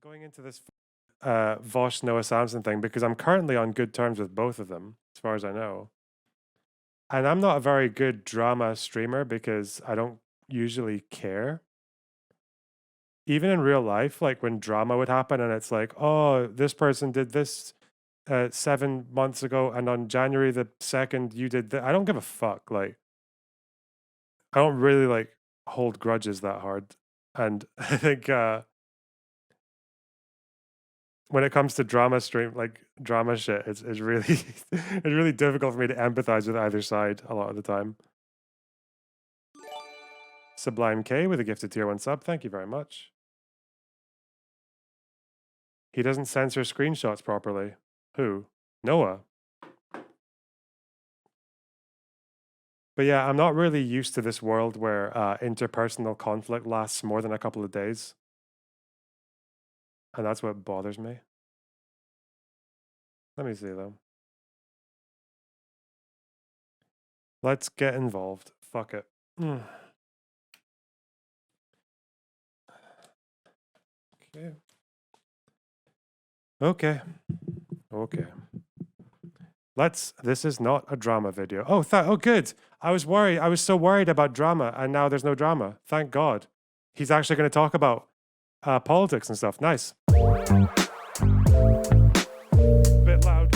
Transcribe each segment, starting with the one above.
going into this Vaush Noah Samsen thing because I'm currently on good terms with both of them, as far as I know. And I'm not a very good drama streamer because I don't usually care. Even in real life, like when drama would happen and it's like, oh, this person did this 7 months ago, and on January the 2nd, you did that. I don't give a fuck. Like, I don't really like hold grudges that hard. And I think when it comes to drama shit, it's really it's really difficult for me to empathize with either side a lot of the time. Sublime K with a gifted tier 1 sub, thank you very much. He doesn't censor screenshots properly. Who? Noah. But yeah, I'm not really used to this world where interpersonal conflict lasts more than a couple of days. And that's what bothers me. Let me see though. Let's get involved. Fuck it. Okay. Okay. Okay. This is not a drama video. Oh, oh, good. I was worried. I was so worried about drama, and now there's no drama. Thank God. He's actually going to talk about politics and stuff. Nice. Bit loud.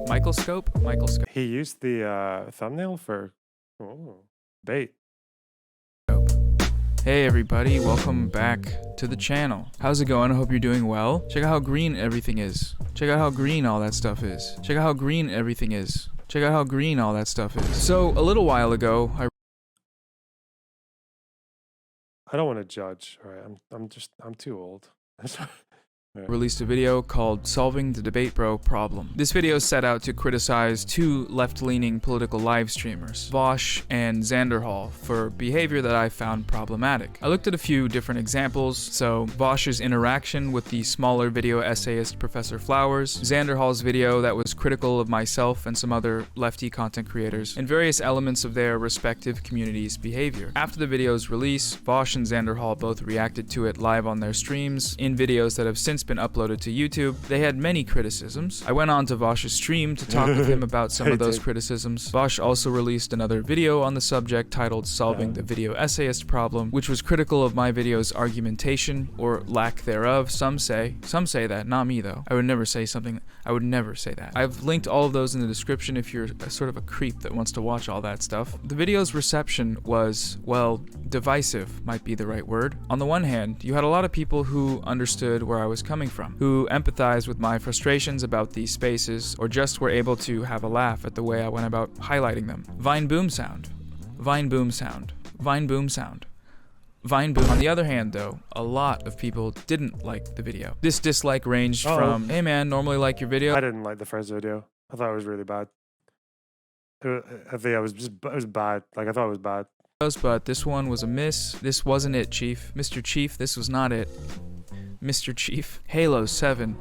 Michael Scope? Michael Scope. He used the thumbnail for bait. Hey everybody, welcome back to the channel. How's it going? I hope you're doing well. Check out how green everything is. Check out how green all that stuff is. Check out how green everything is. Check out how green all that stuff is. So, a little while ago, I don't want to judge. All right, I'm too old. released a video called Solving the Debate Bro Problem. This video set out to criticize two left-leaning political live streamers, Vaush and Xanderhall, for behavior that I found problematic. I looked at a few different examples, so Vaush's interaction with the smaller video essayist Professor Flowers, Xanderhall's video that was critical of myself and some other lefty content creators, and various elements of their respective communities' behavior. After the video's release, Vaush and Xanderhall both reacted to it live on their streams, in videos that have since been uploaded to YouTube. They had many criticisms. I went on to Vaush's stream to talk with him about some of those criticisms. Vaush also released another video on the subject titled Solving the Video Essayist Problem, which was critical of my video's argumentation, or lack thereof, some say. Some say that, not me though. I would never say that. I've linked all of those in the description if you're sort of a creep that wants to watch all that stuff. The video's reception was, well, divisive might be the right word. On the one hand, you had a lot of people who understood where I was coming from, who empathized with my frustrations about these spaces, or just were able to have a laugh at the way I went about highlighting them. Vine boom sound. Vine boom sound. Vine boom sound. Vine boom. On the other hand though, a lot of people didn't like the video. This dislike ranged from, hey man, normally like your video. I didn't like the first video. I thought it was really bad. I think it was bad. Like, I thought it was bad. But this one was a miss. This wasn't it, Chief. Mr. Chief, this was not it. Mr. Chief. Halo 7.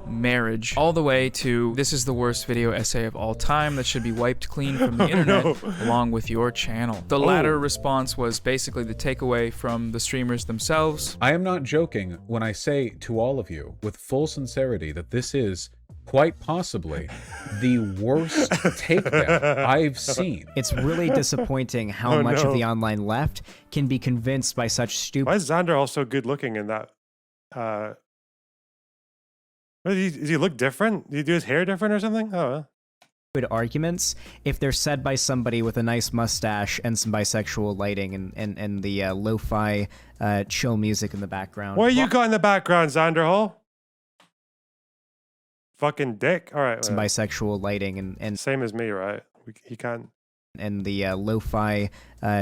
Marriage. All the way to, this is the worst video essay of all time that should be wiped clean from the internet, along with your channel. The latter response was basically the takeaway from the streamers themselves. I am not joking when I say to all of you, with full sincerity, that this is quite possibly the worst takedown I've seen. It's really disappointing how much of the online left can be convinced by such stupid... Why is Xander also good looking in that? Does he look different? Did he do his hair different or something? Oh. arguments if they're said by somebody with a nice mustache and some bisexual lighting and the lo-fi chill music in the background. What you got in the background, Xanderhall? Fucking dick. All right. Some bisexual lighting and same as me, right? He can't. And the lo-fi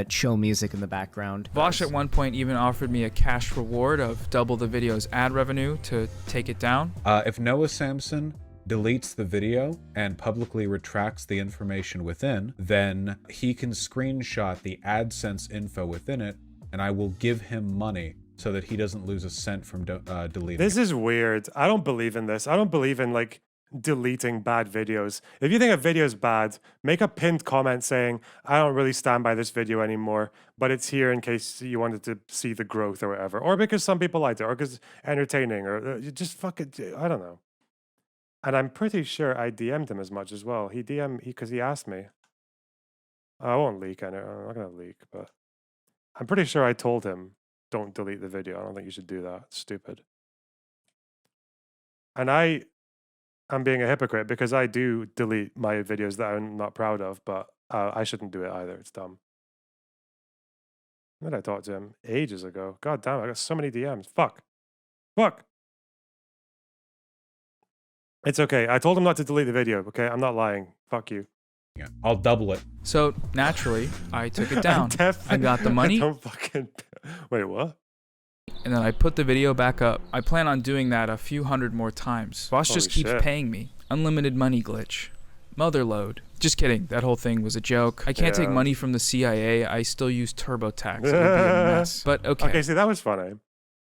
chill music in the background. Vaush at one point even offered me a cash reward of double the video's ad revenue to take it down. If Noah Samsen deletes the video and publicly retracts the information within, then he can screenshot the AdSense info within it, and I will give him money so that he doesn't lose a cent from deleting This is weird. I don't believe in this. I don't believe in, like, deleting bad videos. If you think a video is bad, make a pinned comment saying, I don't really stand by this video anymore, but it's here in case you wanted to see the growth or whatever. Or because some people liked it, or because it's entertaining, or you just fuck it. I don't know. And I'm pretty sure I DM'd him as much as well. He DM'd, because he asked me. I won't leak, I'm not going to leak, but I'm pretty sure I told him, don't delete the video. I don't think you should do that. It's stupid. And I'm being a hypocrite because I do delete my videos that I'm not proud of, but I shouldn't do it either. It's dumb. When did I talk to him? Ages ago. God damn, I got so many DMs. Fuck. Fuck. It's okay. I told him not to delete the video, okay? I'm not lying. Fuck you. Yeah, I'll double it. So naturally, I took it down. I got the money. Don't fucking... Wait, what? And then I put the video back up. I plan on doing that a few hundred more times. Vaush just keeps paying me. Unlimited money glitch. Motherload. Just kidding. That whole thing was a joke. I can't take money from the CIA. I still use TurboTax. It would be a mess. But okay. Okay, see, that was funny.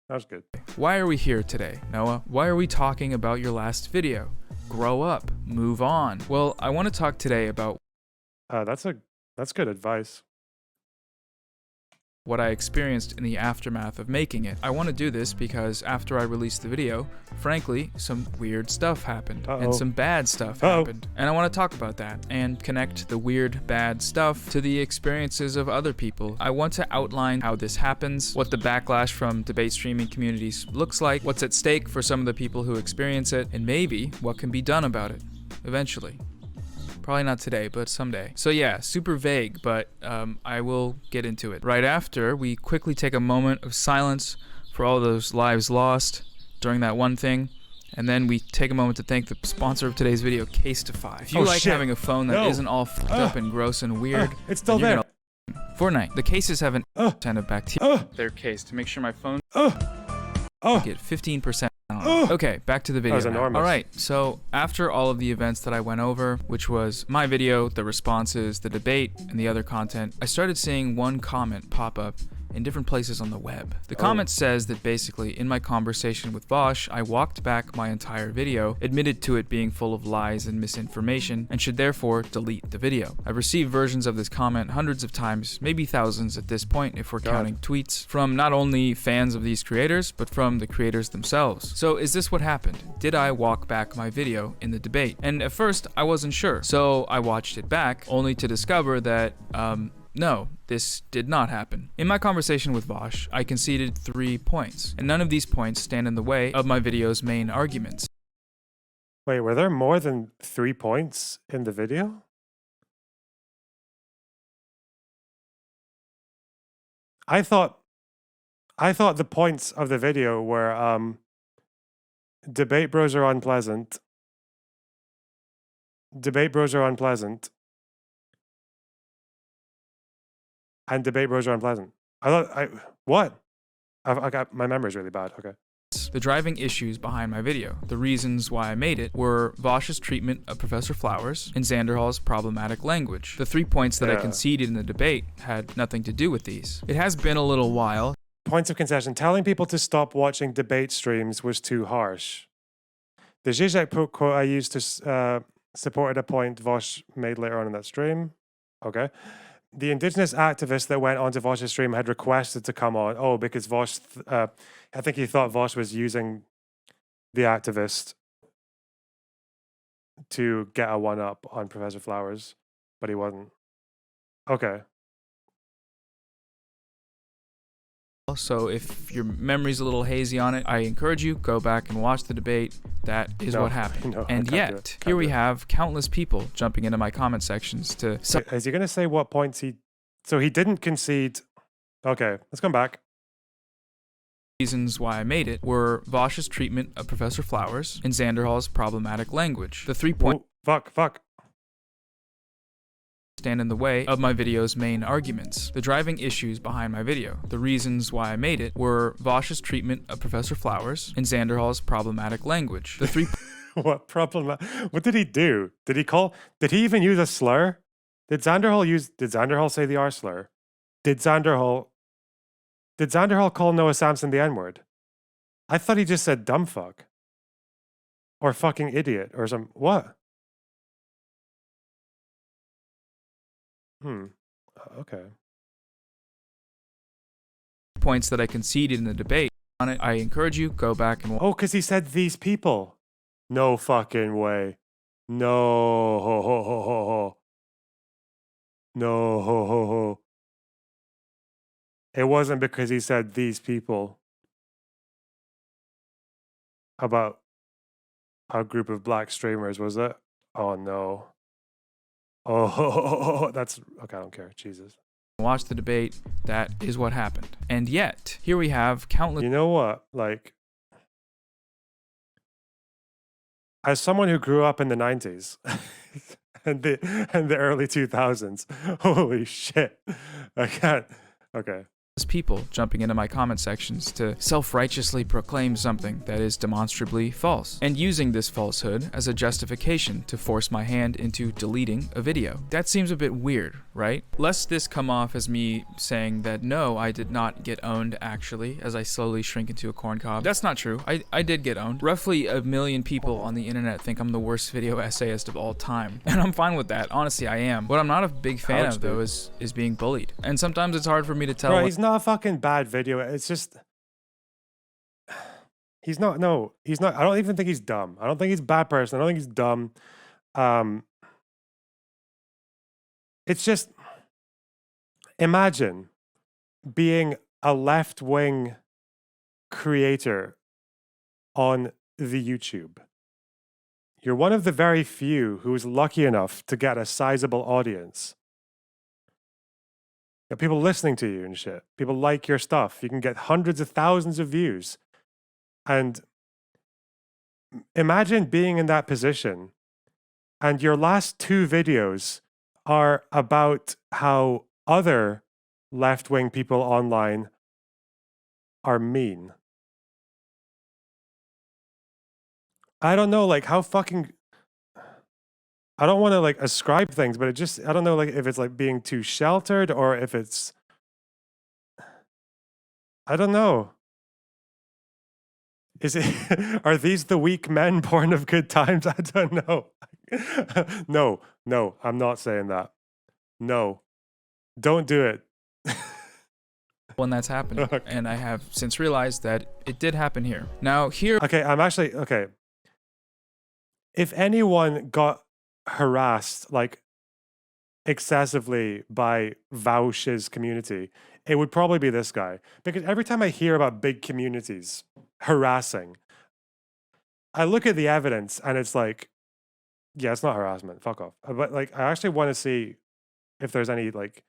That was good. Why are we here today, Noah? Why are we talking about your last video? Grow up. Move on. Well, I want to talk today about that's good advice. What I experienced in the aftermath of making it. I want to do this because after I released the video, frankly, some weird stuff happened and some bad stuff happened. And I want to talk about that and connect the weird, bad stuff to the experiences of other people. I want to outline how this happens, what the backlash from debate streaming communities looks like, what's at stake for some of the people who experience it, and maybe what can be done about it, eventually. Probably not today, but someday. So yeah, super vague, but I will get into it. Right after, we quickly take a moment of silence for all those lives lost during that one thing, and then we take a moment to thank the sponsor of today's video, Casetify. If you like having a phone that isn't all f***ed up and gross and weird, it's still there. Fortnite. The cases have an % of bacteria in their case to make sure my phone get 15%. Okay, back to the video. That was enormous. All right, so after all of the events that I went over, which was my video, the responses, the debate, and the other content, I started seeing one comment pop up in different places on the web. The comment says that basically, in my conversation with Vaush, I walked back my entire video, admitted to it being full of lies and misinformation, and should therefore delete the video. I've received versions of this comment hundreds of times, maybe thousands at this point if we're counting tweets, from not only fans of these creators, but from the creators themselves. So is this what happened? Did I walk back my video in the debate? And at first, I wasn't sure, so I watched it back, only to discover that, no, this did not happen. In my conversation with Vaush, I conceded 3 points, and none of these points stand in the way of my video's main arguments. Wait, were there more than 3 points in the video? I thought the points of the video were debate bros are unpleasant. Debate bros are unpleasant. And debate bros are unpleasant. What? I got, my memory's really bad. Okay. The driving issues behind my video, the reasons why I made it, were Vaush's treatment of Professor Flowers and Xanderhall's problematic language. The 3 points that I conceded in the debate had nothing to do with these. It has been a little while. Points of concession. Telling people to stop watching debate streams was too harsh. The Zizek quote I used to supported a point Vaush made later on in that stream. Okay. The indigenous activist that went onto Vaush's stream had requested to come on. Oh, because Vaush, I think he thought Vaush was using the activist to get a one-up on Professor Flowers, but he wasn't. Okay. So if your memory's a little hazy on it, I encourage you, go back and watch the debate. That is what happened. No, and yet, here we have countless people jumping into my comment sections to... Is he going to say what points he... So he didn't concede... Okay, let's come back. Reasons why I made it were Vaush's treatment of Professor Flowers and Xanderhall's problematic language. The 3 points... Fuck. Stand in the way of my video's main arguments. The driving issues behind my video, the reasons why I made it, were Vaush's treatment of Professor Flowers and Xanderhall's problematic language. The 3 What did he do? Did he even use a slur? Did Xanderhall say the R slur? Did Xanderhall call Noah Samsen the N-word? I thought he just said dumb fuck. or fucking idiot or some what? Okay. points that I conceded in the debate. On it, I encourage you, go back and Oh, because he said these people. No fucking way. No ho ho ho ho ho. No ho ho ho. It wasn't because he said these people about a group of black streamers, was it? Oh no. Oh, that's okay. I don't care. Jesus. watch the debate. That is what happened. And yet, here we have countless You know what? Like, as someone who grew up in the 90s and the early 2000s, holy shit. I can't. Okay. people jumping into my comment sections to self-righteously proclaim something that is demonstrably false, and using this falsehood as a justification to force my hand into deleting a video. That seems a bit weird, right? Lest this come off as me saying that no, I did not get owned actually, as I slowly shrink into a corn cob. That's not true. I did get owned. Roughly 1 million people on the internet think I'm the worst video essayist of all time, and I'm fine with that. Honestly, I am. What I'm not a big fan of though is being bullied, and sometimes it's hard for me to tell. Bro, he's not a fucking bad video. It's just he's not. No, he's not. I don't even think he's dumb. I don't think he's a bad person. I don't think he's dumb. It's just imagine being a left-wing creator on the YouTube. You're one of the very few who is lucky enough to get a sizable audience. You know, people listening to you and shit. People like your stuff. You can get hundreds of thousands of views. And imagine being in that position and your last 2 videos are about how other left-wing people online are mean. I don't know, like, how fucking... I don't want to, like, ascribe things, but it just... I don't know, like, if it's, like, being too sheltered or if it's... I don't know. Is it... Are these the weak men born of good times? I don't know. No, I'm not saying that. No. Don't do it. When that's happening. Okay. And I have since realized that it did happen here. Now here... Okay, I'm actually... Okay. If anyone got harassed, like, excessively by Vaush's community, it would probably be this guy. Because every time I hear about big communities harassing, I look at the evidence and it's like, yeah, it's not harassment. Fuck off. But, like, I actually want to see if there's any, like,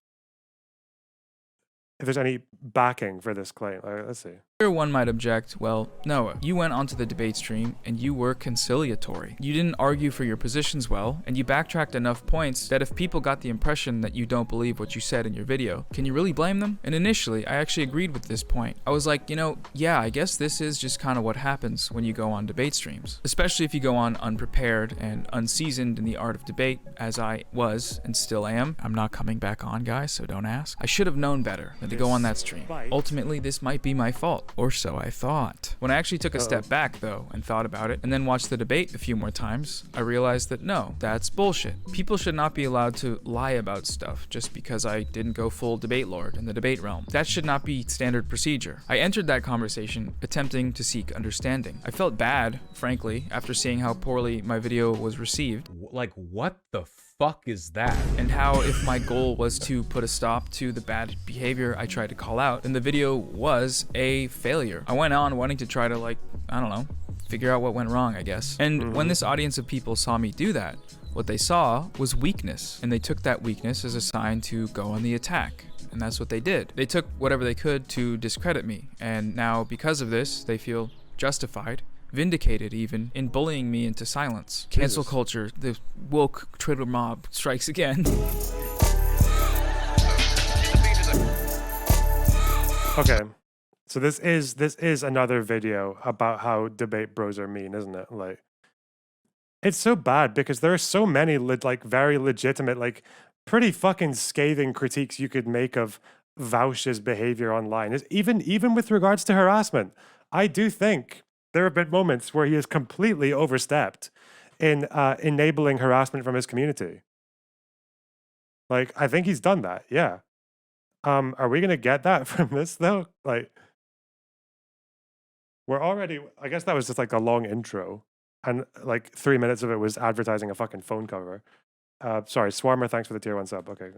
if there's any backing for this claim. Let's see. Here one might object, well, Noah, you went onto the debate stream and you were conciliatory. You didn't argue for your positions well, and you backtracked enough points that if people got the impression that you don't believe what you said in your video, can you really blame them? And initially, I actually agreed with this point. I was like, you know, yeah, I guess this is just kind of what happens when you go on debate streams. Especially if you go on unprepared and unseasoned in the art of debate, as I was and still am. I'm not coming back on, guys, so don't ask. I should have known better than to go on that stream. Ultimately, this might be my fault. Or so I thought. When I actually took a step back, though, and thought about it, and then watched the debate a few more times, I realized that no, that's bullshit. People should not be allowed to lie about stuff just because I didn't go full debate lord in the debate realm. That should not be standard procedure. I entered that conversation attempting to seek understanding. I felt bad, frankly, after seeing how poorly my video was received. Like, what the fuck is that? And how if my goal was to put a stop to the bad behavior I tried to call out, then the video was a failure. I went on wanting to try to, like, I don't know, figure out what went wrong, I guess. And when this audience of people saw me do that, what they saw was weakness, and they took that weakness as a sign to go on the attack. And that's what they did. They took whatever they could to discredit me, and now because of this, they feel justified, vindicated even, in bullying me into silence. Cancel culture, the woke Twitter mob strikes again. Okay, so this is another video about how debate bros are mean, isn't it? Like, it's so bad because there are so many like very legitimate, like pretty fucking scathing critiques you could make of Vaush's behavior online. Even with regards to harassment, I do think There have been moments where he has completely overstepped in enabling harassment from his community. Like, I think he's done that. Yeah. Are we gonna get that from this though? Like, we're already. I guess that was just like a long intro, and like 3 minutes of it was advertising a fucking phone cover. Sorry, Swarmer. Thanks for the tier 1 sub. Okay.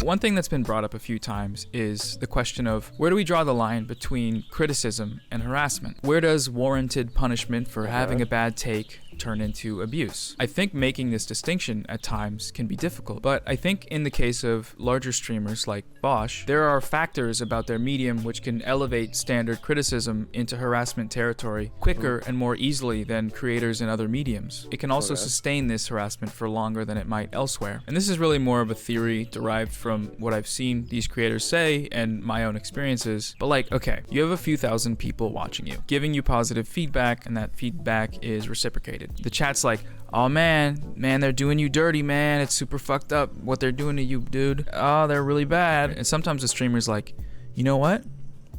One thing that's been brought up a few times is the question of where do we draw the line between criticism and harassment? Where does warranted punishment for having a bad take turn into abuse? I think making this distinction at times can be difficult, but I think in the case of larger streamers like Vaush, there are factors about their medium which can elevate standard criticism into harassment territory quicker and more easily than creators in other mediums. It can also sustain this harassment for longer than it might elsewhere. And this is really more of a theory derived from what I've seen these creators say and my own experiences. But like, okay, you have a few thousand people watching you, giving you positive feedback, and that feedback is reciprocated. The chat's like, oh man, they're doing you dirty, man. It's super fucked up what they're doing to you, dude. Oh, they're really bad. And sometimes the streamer's like, you know what?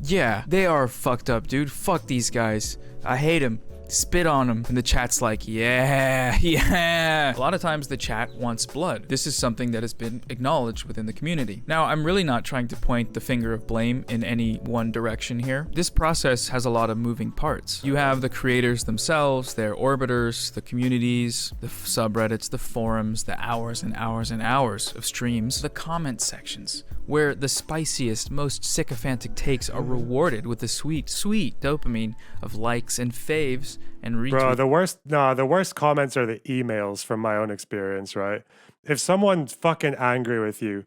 Yeah, they are fucked up, dude. Fuck these guys. I hate them. Spit on them. And the chat's like, yeah. A lot of times the chat wants blood. This is something that has been acknowledged within the community. Now, I'm really not trying to point the finger of blame in any one direction here. This process has a lot of moving parts. You have the creators themselves, their orbiters, the communities, the subreddits, the forums, the hours and hours and hours of streams, the comment sections, where the spiciest, most sycophantic takes are rewarded with the sweet, sweet dopamine of likes and faves and retweets. Bro, the worst comments are the emails from my own experience, right? If someone's fucking angry with you,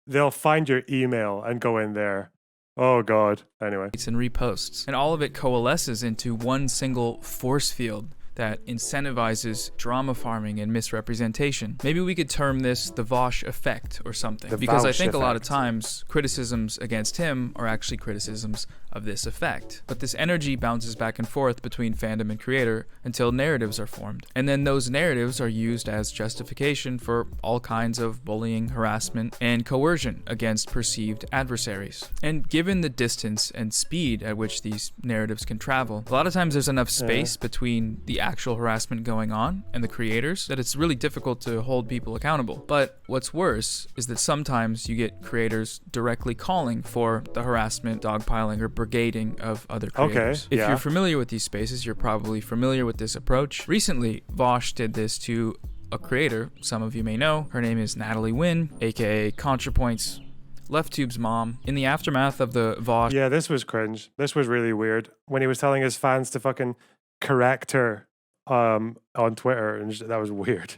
they'll find your email and go in there. Oh God. Anyway. And reposts. And all of it coalesces into one single force field that incentivizes drama farming and misrepresentation. Maybe we could term this the Vaush effect or something. Because I think a lot of times criticisms against him are actually criticisms of this effect. But this energy bounces back and forth between fandom and creator until narratives are formed. And then those narratives are used as justification for all kinds of bullying, harassment, and coercion against perceived adversaries. And given the distance and speed at which these narratives can travel, a lot of times there's enough space between the actual harassment going on and the creators that it's really difficult to hold people accountable. But what's worse is that sometimes you get creators directly calling for the harassment, dogpiling, or brigading of other creators. If you're familiar with these spaces, you're probably familiar with this approach. Recently, Vaush did this to a creator some of you may know. Her name is Natalie Wynn, aka ContraPoint's LeftTube's mom. In the aftermath of the Vaush... Yeah, this was cringe. This was really weird. When he was telling his fans to fucking correct her on Twitter, and that was weird.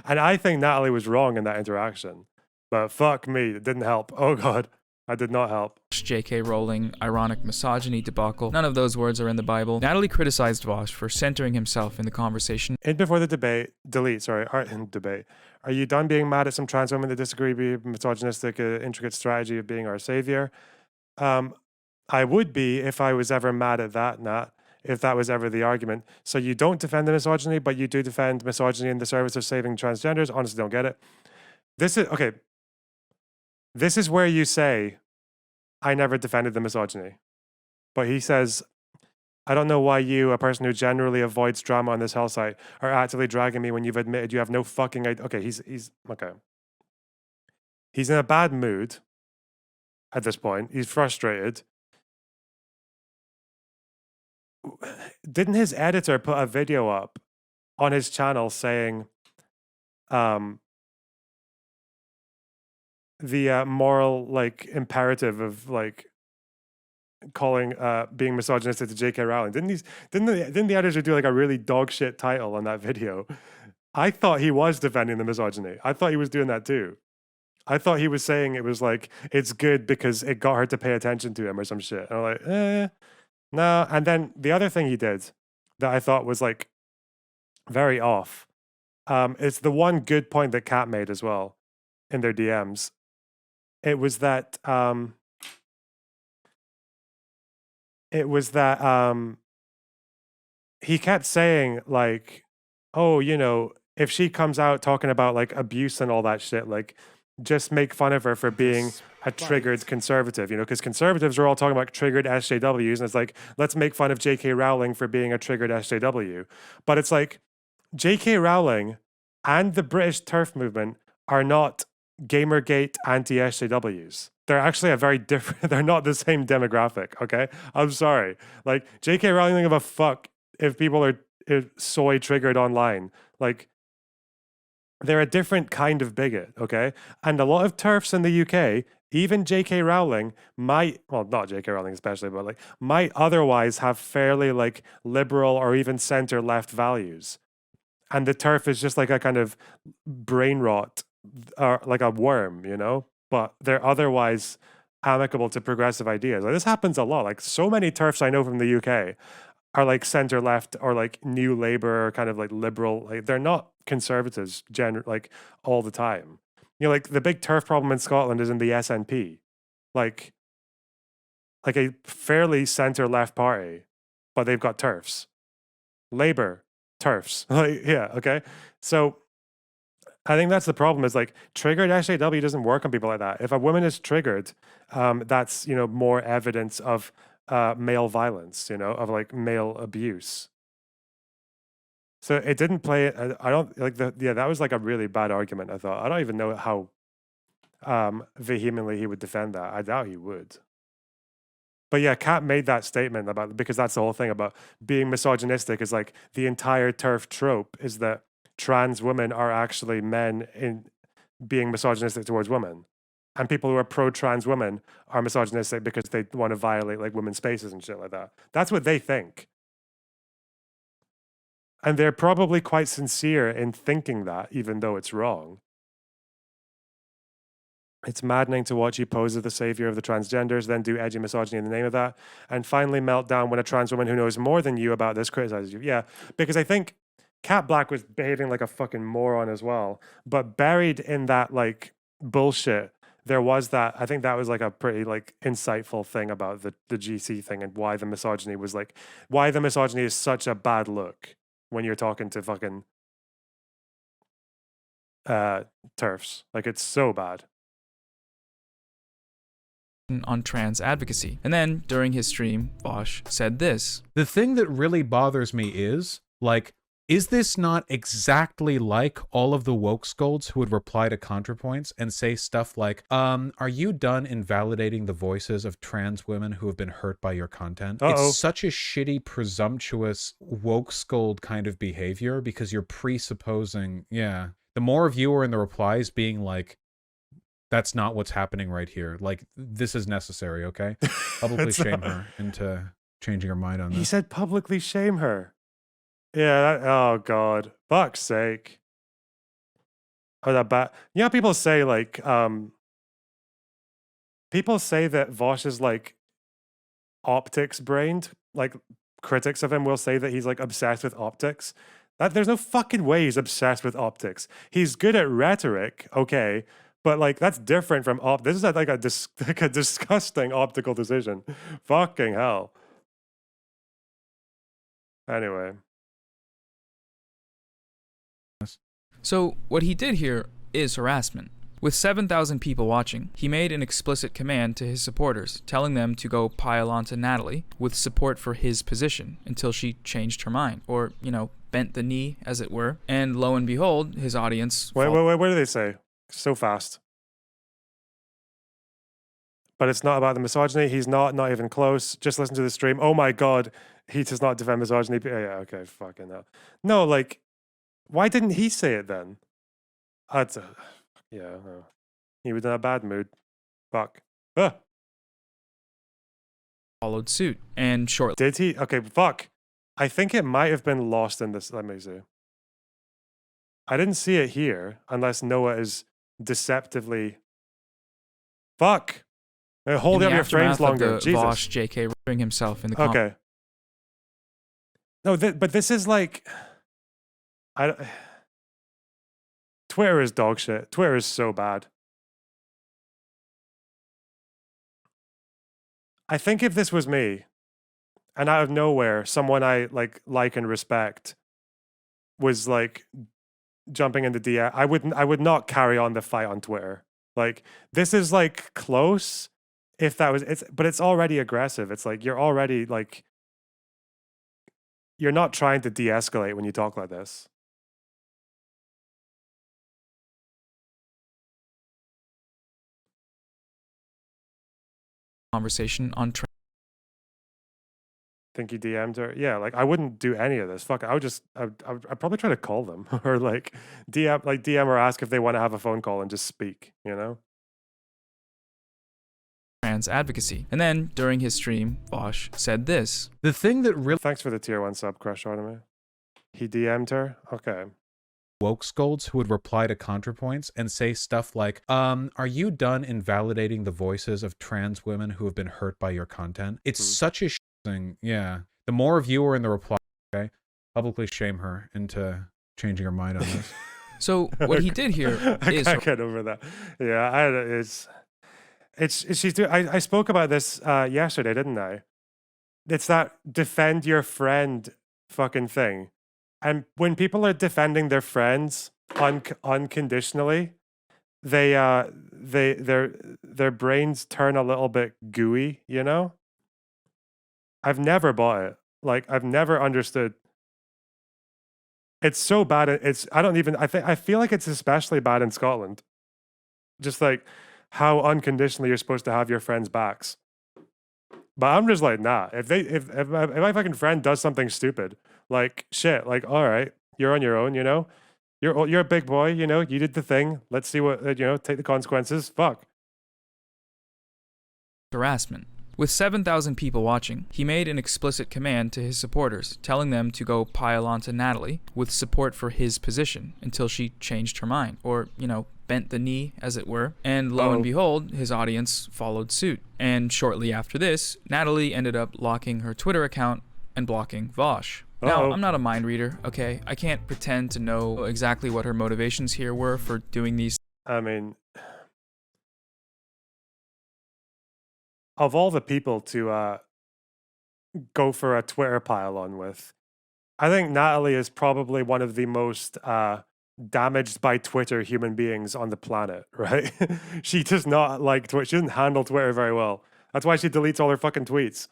And I think Natalie was wrong in that interaction. But fuck me, it didn't help. Oh God. I did not help. J.K. Rowling, ironic misogyny debacle. None of those words are in the Bible. Natalie criticized Vaush for centering himself in the conversation. In before the debate, debate. Are you done being mad at some trans women that disagree with misogynistic, intricate strategy of being our savior? I would be if I was ever mad at that, Nat, if that was ever the argument. So you don't defend the misogyny, but you do defend misogyny in the service of saving transgenders? Honestly, don't get it. This is where you say, I never defended the misogyny. But he says, I don't know why you, a person who generally avoids drama on this hell site, are actively dragging me when you've admitted you have no fucking idea. Okay, he's okay. He's in a bad mood at this point. He's frustrated. Didn't his editor put a video up on his channel saying, the moral like imperative of like calling being misogynistic to J.K. Rowling? Didn't the editor do like a really dog shit title on that video? I thought he was defending the misogyny. I thought he was doing that too. I thought he was saying it was like it's good because it got her to pay attention to him or some shit. And I'm like, no. And then the other thing he did that I thought was like very off. It's the one good point that Kat made as well in their DMs. It was that he kept saying like, oh, you know, if she comes out talking about like abuse and all that shit, like just make fun of her for being a triggered conservative, you know, because conservatives are all talking about triggered SJWs, and it's like, let's make fun of J.K. Rowling for being a triggered SJW. But it's like, J.K. Rowling and the British TERF movement are not Gamergate anti-SJWs. They're actually a very different, they're not the same demographic, okay? I'm sorry. Like, J.K. Rowling doesn't give a fuck if people are soy triggered online. Like, they're a different kind of bigot, okay? And a lot of TERFs in the UK, even J.K. Rowling might, well, not J.K. Rowling especially, but like might otherwise have fairly like liberal or even center left values. And the TERF is just like a kind of brain rot or like a worm, you know? But they're otherwise amicable to progressive ideas. Like, this happens a lot. Like, so many TERFs I know from the UK are like center left or like new labor or kind of like liberal. Like, they're not conservatives like all the time. You know, like the big TERF problem in Scotland is in the SNP, like a fairly center left party, but they've got TERFs. Labour, TERFs. Like, yeah, okay. So I think that's the problem, is like triggered SJW doesn't work on people like that. If a woman is triggered, that's, you know, more evidence of male violence, you know, of like male abuse. So it didn't play. I don't like that was like a really bad argument. I thought. I don't even know how vehemently he would defend that. I doubt he would. But yeah, Kat made that statement about, because that's the whole thing about being misogynistic, is like the entire TERF trope is that trans women are actually men in being misogynistic towards women. And people who are pro-trans women are misogynistic because they want to violate like women's spaces and shit like that. That's what they think. And they're probably quite sincere in thinking that, even though it's wrong. It's maddening to watch you pose as the savior of the transgenders, then do edgy misogyny in the name of that, and finally melt down when a trans woman who knows more than you about this criticizes you. Yeah, because I think Kat Black was behaving like a fucking moron as well. But buried in that like bullshit, there was that, I think that was like a pretty like insightful thing about the GC thing, and why the misogyny was like, why the misogyny is such a bad look when you're talking to fucking TERFs. Like, it's so bad. On trans advocacy. And then, during his stream, Vaush said this. The thing that really bothers me is, like, is this not exactly like all of the woke scolds who would reply to ContraPoints and say stuff like, are you done invalidating the voices of trans women who have been hurt by your content? Uh-oh. It's such a shitty, presumptuous woke scold kind of behavior, because you're presupposing, yeah. The more of you are in the replies being like, that's not what's happening right here. Like, this is necessary, okay? Publicly shame her into changing her mind on this. He said publicly shame her. Yeah, oh God. Fuck's sake. Oh, that bad. You know, people say like, people say that Vaush is like optics brained. Like, critics of him will say that he's like obsessed with optics. That there's no fucking way he's obsessed with optics. He's good at rhetoric, okay, but like that's different from this is like a disgusting optical decision. Fucking hell. Anyway. So, what he did here is harassment. With 7,000 people watching, he made an explicit command to his supporters, telling them to go pile onto Natalie with support for his position until she changed her mind, or, you know, bent the knee, as it were. And lo and behold, his audience... Wait, what do they say? So fast. But it's not about the misogyny. He's not even close. Just listen to the stream. Oh my God, he does not defend misogyny. Yeah, okay, fucking hell. No, like, why didn't he say it then? Yeah, he was in a bad mood. Fuck. Followed suit, and shortly... Did he? Okay, fuck. I think it might have been lost in this. Let me see. I didn't see it here, unless Noah is deceptively... Fuck! Hold up your frames longer. Jesus. Vaush JK ripping himself in the comments. Okay. No, but this is like... Twitter is dog shit. Twitter is so bad. I think if this was me, and out of nowhere, someone I like and respect was like jumping into DM, I would not carry on the fight on Twitter. Like, this is like close. If that was but it's already aggressive. It's like you're already like you're not trying to de-escalate when you talk like this. conversation on Think he DM'd her? Yeah, like I wouldn't do any of this. Fuck, I would just, I'd probably try to call them or like DM or ask if they want to have a phone call and just speak. You know? trans advocacy. And then, during his stream, Vaush said this. The thing that really Thanks for the tier 1 sub, Crush Ornament. He DM'd her. Okay. woke scolds who would reply to ContraPoints and say stuff like, are you done invalidating the voices of trans women who have been hurt by your content? It's such a thing. Yeah. The more of you are in the reply, okay, publicly shame her into changing her mind on this. So, what he did here is... I can't get over that. Yeah, she's doing, I spoke about this yesterday, didn't I? It's that defend your friend fucking thing. And when people are defending their friends unconditionally, their brains turn a little bit gooey, you know? I've never bought it. Like, I've never understood. It's so bad. I feel like it's especially bad in Scotland. Just like how unconditionally you're supposed to have your friends' backs. But I'm just like, nah. If my fucking friend does something stupid, like shit, like all right, you're on your own, you know. You're a big boy, you know. You did the thing. Let's see what you know. Take the consequences. Fuck. harassment. With 7,000 people watching, he made an explicit command to his supporters, telling them to go pile onto Natalie with support for his position until she changed her mind, or, you know, bent the knee, as it were. And lo and behold, his audience followed suit. And shortly after this, Natalie ended up locking her Twitter account and blocking Vaush. Now, I'm not a mind reader, okay? I can't pretend to know exactly what her motivations here were for doing these. I mean, of all the people to go for a Twitter pile-on with, I think Natalie is probably one of the most damaged by Twitter human beings on the planet, right? She does not like Twitter. She doesn't handle Twitter very well. That's why she deletes all her fucking tweets.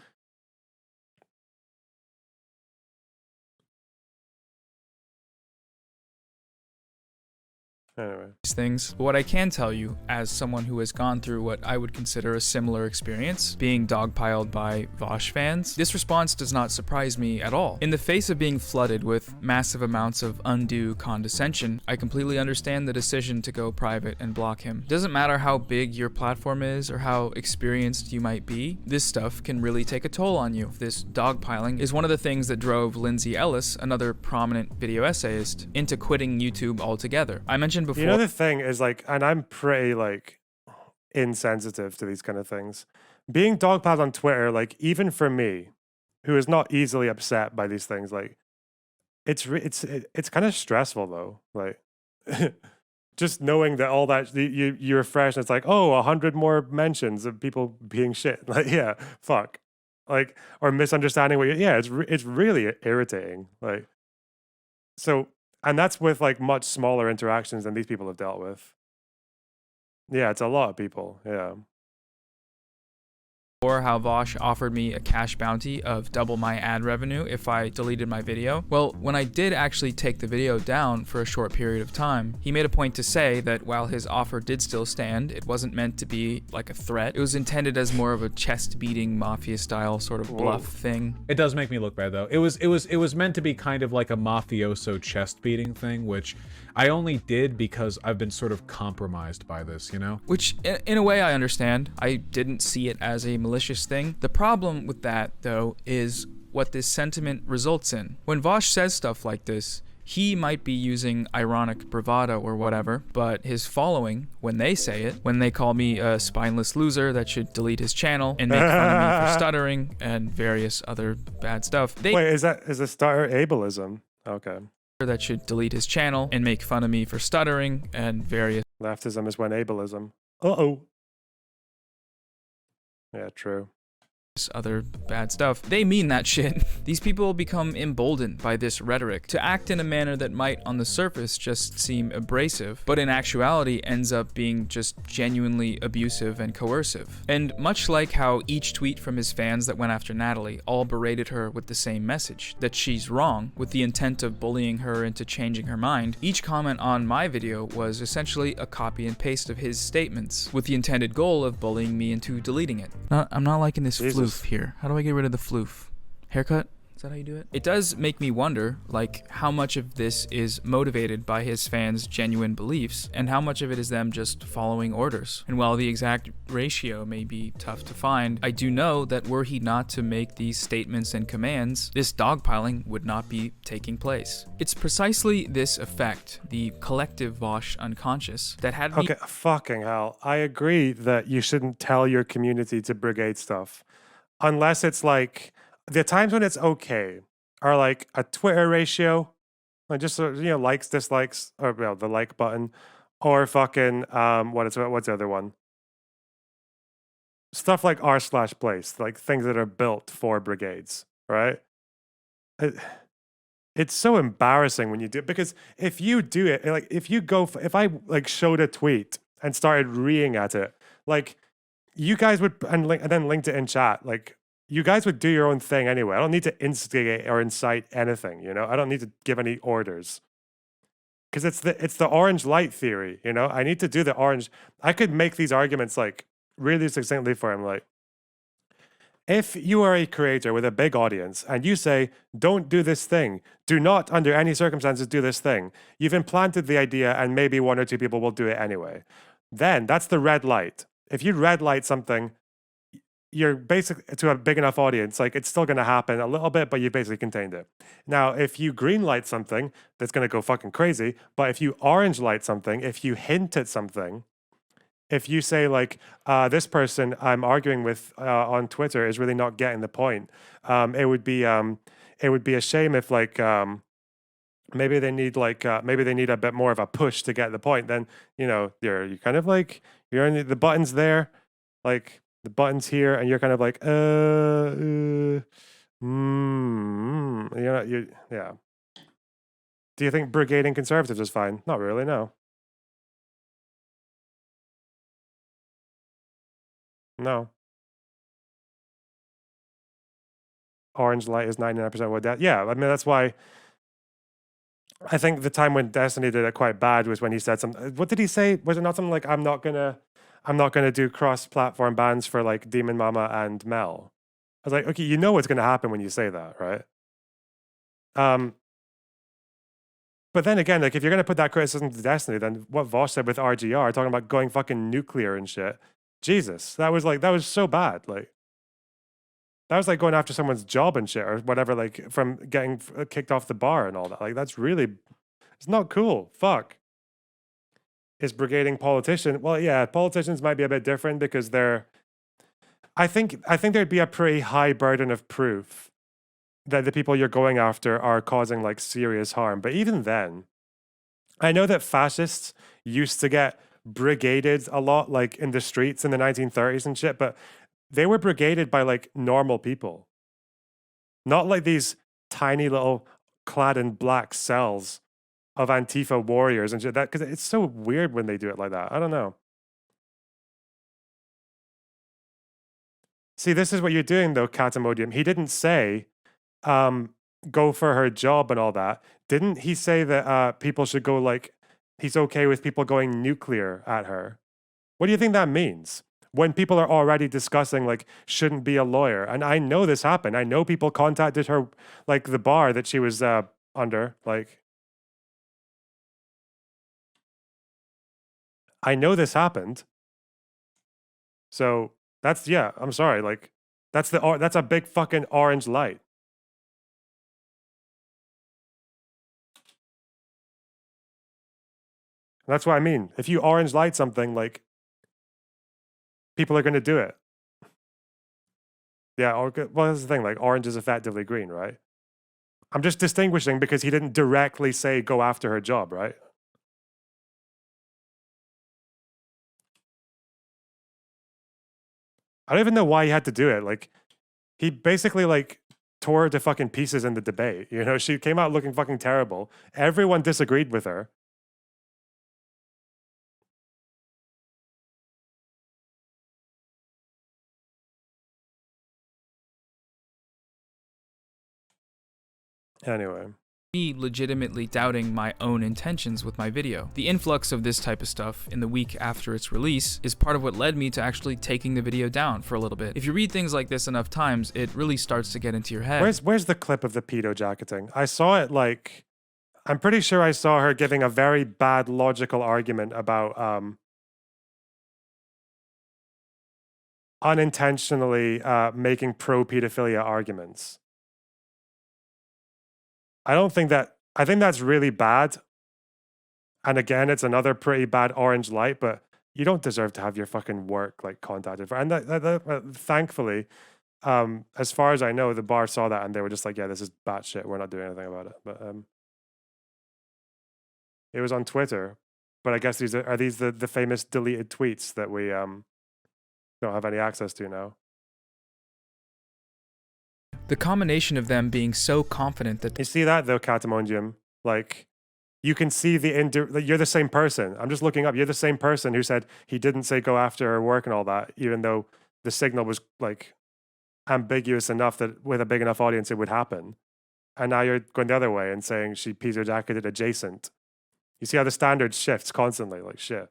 Anyway. These things. But what I can tell you, as someone who has gone through what I would consider a similar experience, being dogpiled by Vaush fans, this response does not surprise me at all. In the face of being flooded with massive amounts of undue condescension, I completely understand the decision to go private and block him. It doesn't matter how big your platform is or how experienced you might be, this stuff can really take a toll on you. This dogpiling is one of the things that drove Lindsay Ellis, another prominent video essayist, into quitting YouTube altogether. I mentioned before. You know, the thing is, like, and I'm pretty like insensitive to these kind of things. Being dogpiled on Twitter, like, even for me, who is not easily upset by these things, like, it's kind of stressful though. Like, just knowing that all that you refresh and it's like, oh, 100 more mentions of people being shit. Like, yeah, fuck. Like, or misunderstanding what you, yeah, it's really irritating. Like, so. And that's with like much smaller interactions than these people have dealt with. Yeah, it's a lot of people. Yeah. Or how Vaush offered me a cash bounty of double my ad revenue if I deleted my video. Well, when I did actually take the video down for a short period of time, he made a point to say that while his offer did still stand, it wasn't meant to be like a threat. It was intended as more of a chest-beating mafia-style sort of bluff thing. It does make me look bad though. It was meant to be kind of like a mafioso chest-beating thing, which I only did because I've been sort of compromised by this, you know? Which, in a way, I understand. I didn't see it as a malicious thing. The problem with that, though, is what this sentiment results in. When Vaush says stuff like this, he might be using ironic bravado or whatever, but his following, when they say it, when they call me a spineless loser that should delete his channel and make fun of me for stuttering and various other bad stuff. Wait, is a stutter ableism? Okay. That should delete his channel and make fun of me for stuttering and various. Leftism is when ableism. Uh-oh. Yeah, true. other bad stuff, they mean that shit. These people become emboldened by this rhetoric to act in a manner that might on the surface just seem abrasive, but in actuality ends up being just genuinely abusive and coercive. And much like how each tweet from his fans that went after Natalie all berated her with the same message, that she's wrong, with the intent of bullying her into changing her mind, each comment on my video was essentially a copy and paste of his statements, with the intended goal of bullying me into deleting it. I'm not liking this floof here. How do I get rid of the floof? Haircut? Is that how you do it? It does make me wonder, like, how much of this is motivated by his fans' genuine beliefs, and how much of it is them just following orders. And while the exact ratio may be tough to find, I do know that were he not to make these statements and commands, this dogpiling would not be taking place. It's precisely this effect, the collective Vaush unconscious, that had me— Okay, fucking hell. I agree that you shouldn't tell your community to brigade stuff. Unless it's like, the times when it's okay are like a Twitter ratio, like just likes, dislikes, or well, the like button, or fucking what's the other one? Stuff like r/place, like things that are built for brigades, right? It's so embarrassing when you do it, because if you do it, like if you go, if I like showed a tweet and started reading at it, like you guys would, and then linked it in chat, like you guys would do your own thing anyway. I don't need to instigate or incite anything, I don't need to give any orders. Because it's the orange light theory, I need to do the orange. I could make these arguments like really succinctly for him, like, if you are a creator with a big audience and you say, don't do this thing, do not under any circumstances do this thing, you've implanted the idea and maybe one or two people will do it anyway. Then that's the red light. If you red light something, you're basically, to a big enough audience, like it's still going to happen a little bit, but you basically contained it. Now, if you green light something, that's going to go fucking crazy. But if you orange light something, if you hint at something, if you say like, this person I'm arguing with on Twitter is really not getting the point, it would be a shame if like maybe they need a bit more of a push to get the point. Then you're kind of like, you're in the buttons there, like the buttons here, and you're kind of like yeah. Do you think brigading conservatives is fine? Not really, no. No. Orange light is 99% what that. Yeah, I mean that's why I think the time when Destiny did it quite bad was when he said something. What did he say? Was it not something like, I'm not gonna do cross-platform bans for like Demon Mama and Mel? I was like, okay, you know what's gonna happen when you say that, right? But then again, like if you're gonna put that criticism to Destiny, then what Vaush said with RGR, talking about going fucking nuclear and shit, Jesus, that was so bad. Like that was like going after someone's job and shit or whatever, like from getting kicked off the bar and all that. Like that's really, it's not cool. Fuck. Is brigading politician? Well, yeah, politicians might be a bit different because I think there'd be a pretty high burden of proof that the people you're going after are causing like serious harm. But even then, I know that fascists used to get brigaded a lot, like in the streets in the 1930s and shit, but they were brigaded by like normal people, not like these tiny little clad in black cells of Antifa warriors and shit. That, because it's so weird when they do it like that. I don't know. See, this is what you're doing though, Katamodium. He didn't say, go for her job and all that. Didn't he say that people should go like, he's okay with people going nuclear at her? What do you think that means? When people are already discussing like, shouldn't be a lawyer. And I know this happened. I know people contacted her, like the bar that she was under, like, I know this happened. So that's, yeah, I'm sorry. Like that's a big fucking orange light. That's what I mean. If you orange light something, like people are going to do it. Yeah. Or, well, that's the thing. Like orange is effectively green, right? I'm just distinguishing because he didn't directly say go after her job, right? I don't even know why he had to do it. Like, he basically like tore her to fucking pieces in the debate. You know, she came out looking fucking terrible. Everyone disagreed with her. Anyway. Me legitimately doubting my own intentions with my video. The influx of this type of stuff in the week after its release is part of what led me to actually taking the video down for a little bit. If you read things like this enough times, it really starts to get into your head. Where's the clip of the pedo jacketing? I saw it like, I'm pretty sure I saw her giving a very bad logical argument about unintentionally making pro-pedophilia arguments. I think that's really bad. And again, it's another pretty bad orange light, but you don't deserve to have your fucking work like contacted for. And thankfully, as far as I know, the bar saw that and they were just like, yeah, this is batshit. We're not doing anything about it. But it was on Twitter. But I guess these are these the famous deleted tweets that we don't have any access to now. The combination of them being so confident that You see that though, Catamondium? Like, you can see you're the same person. I'm just looking up. You're the same person who said he didn't say go after her work and all that, even though the signal was like ambiguous enough that with a big enough audience it would happen. And now you're going the other way and saying she pees her jacketed adjacent. You see how the standard shifts constantly, like shit.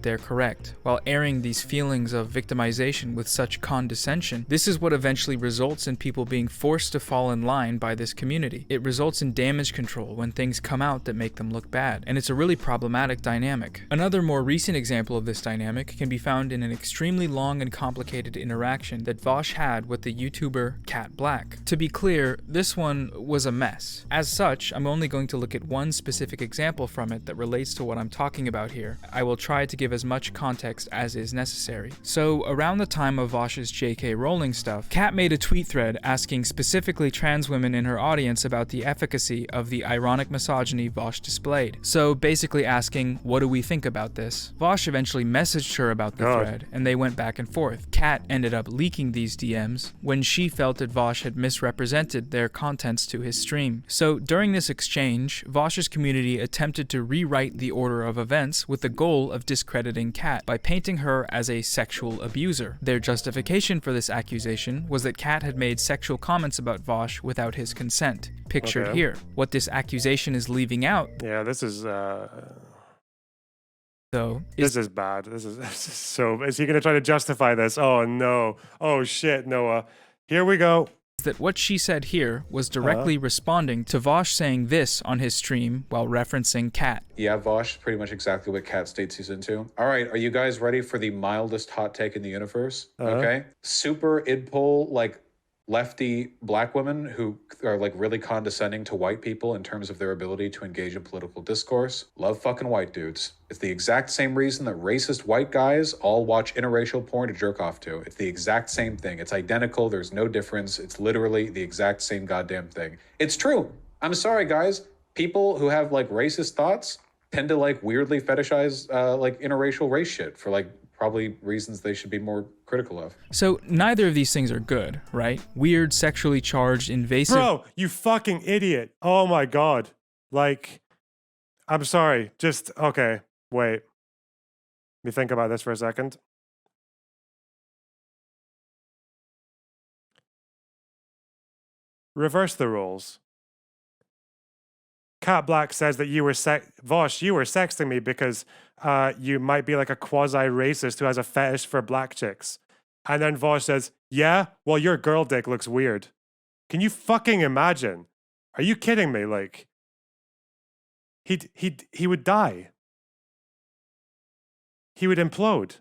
they're correct. While airing these feelings of victimization with such condescension, this is what eventually results in people being forced to fall in line by this community. It results in damage control when things come out that make them look bad, and it's a really problematic dynamic. Another more recent example of this dynamic can be found in an extremely long and complicated interaction that Vaush had with the YouTuber Cat Black. To be clear, this one was a mess. As such, I'm only going to look at one specific example from it that relates to what I'm talking about here. I will try to give as much context as is necessary. So, around the time of Vaush's JK Rowling stuff, Kat made a tweet thread asking specifically trans women in her audience about the efficacy of the ironic misogyny Vaush displayed. So, basically asking, what do we think about this? Vaush eventually messaged her about the thread, and they went back and forth. Kat ended up leaking these DMs when she felt that Vaush had misrepresented their contents to his stream. So, during this exchange, Vaush's community attempted to rewrite the order of events with the goal of discrediting Kat by painting her as a sexual abuser. Their justification for this accusation was that Kat had made sexual comments about Vaush without his consent, pictured here. What this accusation is leaving out, this is though, this is bad. This is so. Is he going to try to justify this? Oh no! Oh shit, Noah! Here we go. That what she said here was directly responding to Vaush saying this on his stream while referencing Kat. Yeah, Vaush, pretty much exactly what Kat states he's into. All right, are you guys ready for the mildest hot take in the universe? Okay. Super idpol, like lefty black women who are like really condescending to white people in terms of their ability to engage in political discourse. Love fucking white dudes. It's the exact same reason that racist white guys all watch interracial porn to jerk off to. It's the exact same thing. It's identical. There's no difference. It's literally the exact same goddamn thing. It's true. I'm sorry, guys. People who have like racist thoughts tend to like weirdly fetishize like interracial race shit for like probably reasons they should be more critical of. So neither of these things are good, right? Weird, sexually charged, invasive... Bro, you fucking idiot. Oh my god. Like, I'm sorry. Just, okay, wait. Let me think about this for a second. Reverse the roles. Cat Black says that you were Vaush, you were sexting me because you might be like a quasi-racist who has a fetish for black chicks. And then Vaush says, yeah, well, your girl dick looks weird. Can you fucking imagine? Are you kidding me? Like, he would die. He would implode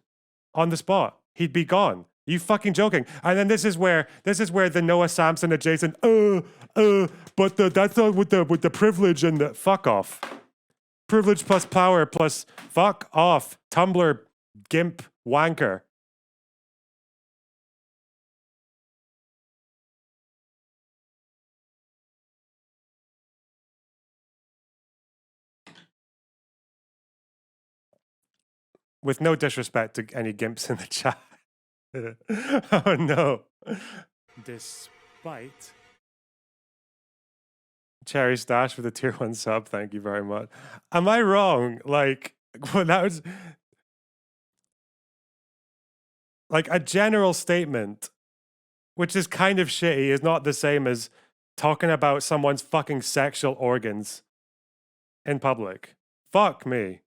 on the spot. He'd be gone. You fucking joking? And then this is where the Noah Samsen adjacent. But that's not with the privilege and the fuck off. Privilege plus power plus fuck off. Tumblr gimp wanker. With no disrespect to any gimps in the chat. Oh no. Despite Cherry Stash with a tier 1 sub, thank you very much. Am I wrong? Like, well, that was like a general statement, which is kind of shitty, is not the same as talking about someone's fucking sexual organs in public. Fuck me.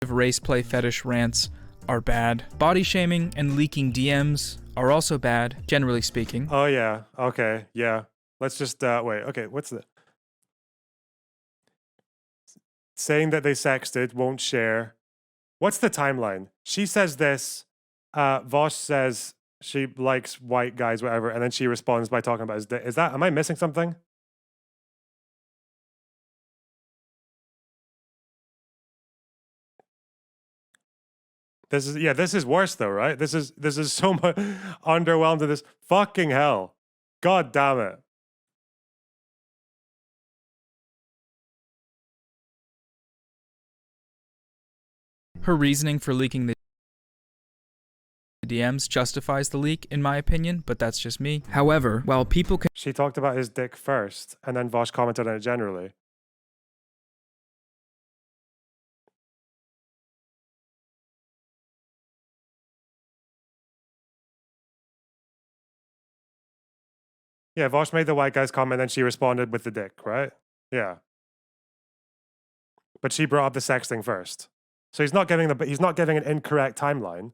Race play fetish rants are bad. Body shaming and leaking DMs are also bad, generally speaking. Oh yeah, okay, yeah. Let's just, wait, okay, what's the... Saying that they sexted, won't share. What's the timeline? She says this, Vaush says she likes white guys, whatever, and then she responds by talking about his dick. Is that, am I missing something? This is, yeah, this is worse though, right? This is so much underwhelmed in this. Fucking hell. God damn it. Her reasoning for leaking the DMs justifies the leak, in my opinion, but that's just me. However, while people can She talked about his dick first, and then Vaush commented on it generally. Yeah, Vaush made the white guy's comment, and she responded with the dick, right? Yeah. But she brought up the sex thing first. So he's not giving an incorrect timeline.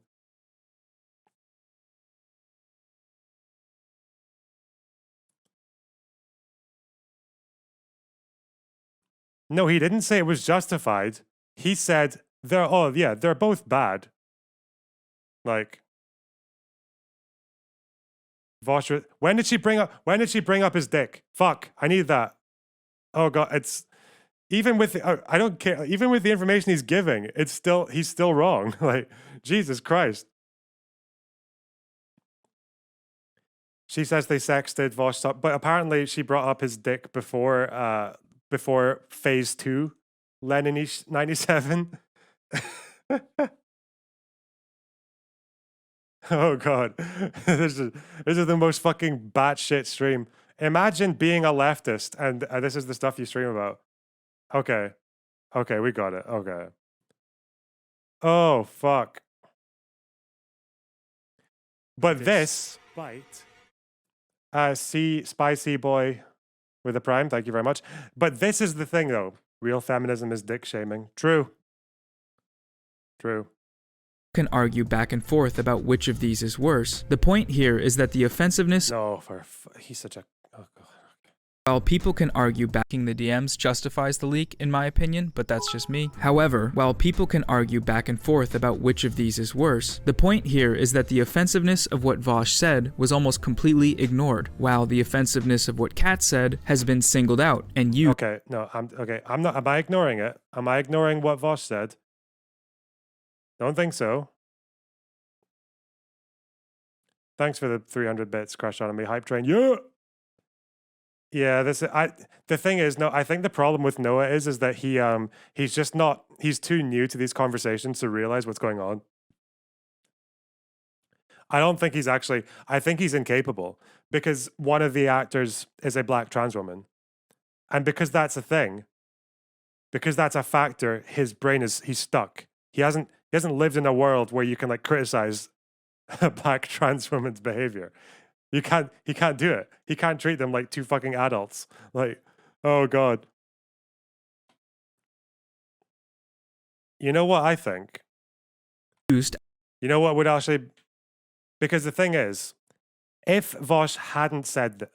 No, he didn't say it was justified. He said they're both bad. Like Vaush, when did she bring up his dick? Fuck, I need that. Oh god, it's even with I don't care. Even with the information he's giving, he's still wrong. Like Jesus Christ. She says they sexted Vaush, but apparently she brought up his dick before phase 2, Leninish 97. Oh god, this is the most fucking batshit stream. Imagine being a leftist and this is the stuff you stream about. Okay, okay, we got it. Okay. Oh fuck. But this bite. Spicy boy with a prime. Thank you very much. But this is the thing though. Real feminism is dick shaming. True. True. can argue back and forth about which of these is worse. The point here is that the offensiveness No, he's such a... Oh god. While people can argue backing the DMs justifies the leak, in my opinion, but that's just me. However, while people can argue back and forth about which of these is worse, the point here is that the offensiveness of what Vaush said was almost completely ignored, while the offensiveness of what Kat said has been singled out and used. Okay, no, I'm not, am I ignoring it? Am I ignoring what Vaush said? Don't think so. Thanks for the 300 bits, Crash on me, hype train. Yeah! Yeah, the thing is, no, I think the problem with Noah is that he's just not, he's too new to these conversations to realize what's going on. I don't think he's actually, I think he's incapable because one of the actors is a black trans woman. And because that's a thing, because that's a factor, his brain he's stuck. He hasn't lived in a world where you can like criticize a black trans woman's behavior. He can't do it. He can't treat them like two fucking adults. Like, oh god. You know what I think? You know what would actually, because the thing is, if Vaush hadn't said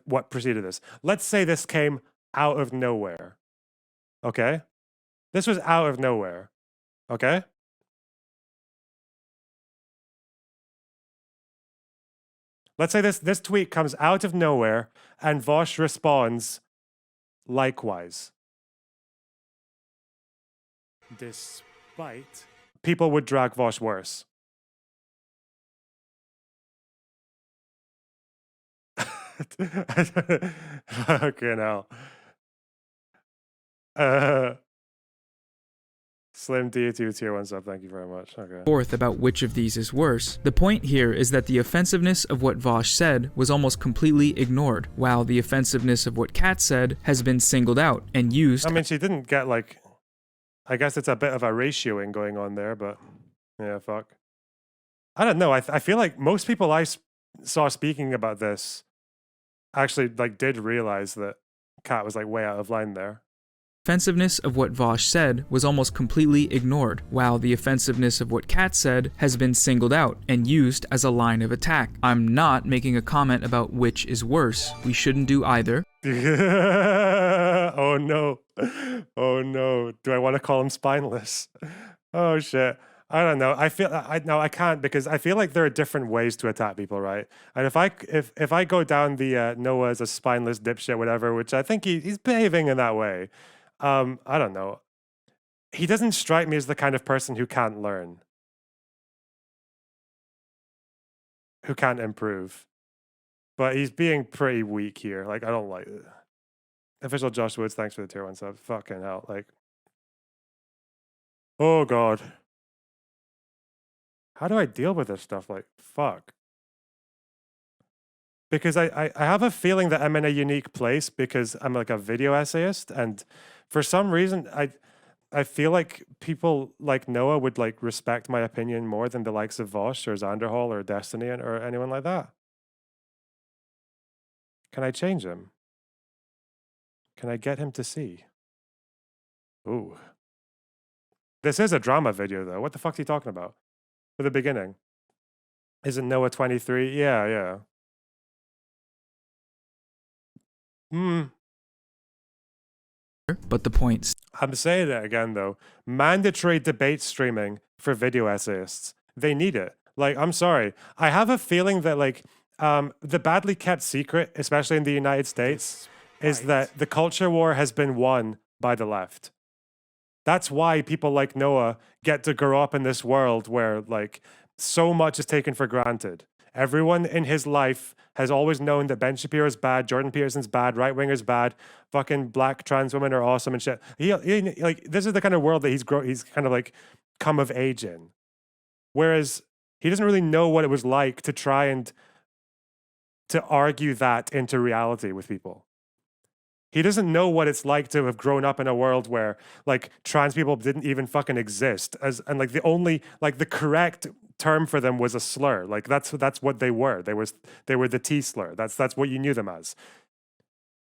what preceded this, let's say this came out of nowhere. Okay? This was out of nowhere. Okay? Let's say this tweet comes out of nowhere and Vaush responds likewise. Despite people would drag Vaush worse. Fucking hell. Slim D2 tier 1 sub, thank you very much. Okay. Forth about which of these is worse. The point here is that the offensiveness of what Vaush said was almost completely ignored, while the offensiveness of what Kat said has been singled out and used. I mean, she didn't get like, I guess it's a bit of a ratioing going on there, but yeah, fuck. I don't know. I feel like most people I saw speaking about this actually like did realize that Kat was like way out of line there. Offensiveness of what Vaush said was almost completely ignored, while the offensiveness of what Kat said has been singled out and used as a line of attack. I'm not making a comment about which is worse. We shouldn't do either. Oh no. Oh no. Do I want to call him spineless? Oh shit. I don't know. I can't, because I feel like there are different ways to attack people, right? And if I go down the Noah as a spineless dipshit, whatever, which I think he's behaving in that way. I don't know. He doesn't strike me as the kind of person who can't learn, who can't improve. But he's being pretty weak here. Like, I don't like it. Official Josh Woods, thanks for the tier 1 sub. Fucking hell. Like, oh God. How do I deal with this stuff? Like, fuck. Because I have a feeling that I'm in a unique place because I'm like a video essayist, and for some reason I feel like people like Noah would like respect my opinion more than the likes of Vaush or Xanderhall or Destiny or anyone like that. Can I change him? Can I get him to see? Ooh. This is a drama video though. What the fuck's he talking about? For the beginning. Isn't Noah 23? Yeah, yeah. But the point I'm saying it again though. Mandatory debate streaming for video essayists. They need it. Like, I'm sorry. I have a feeling that like the badly kept secret, especially in the United States, is that the culture war has been won by the left. That's why people like Noah get to grow up in this world where like so much is taken for granted. Everyone in his life has always known that Ben Shapiro's bad, Jordan Peterson's bad, right wingers bad, fucking black trans women are awesome and shit. He like this is the kind of world that he's kind of like come of age in. Whereas he doesn't really know what it was like to try and to argue that into reality with people. He doesn't know what it's like to have grown up in a world where like trans people didn't even fucking exist and like the only like the correct term for them was a slur. Like that's what they were. They were the T slur. That's what you knew them as.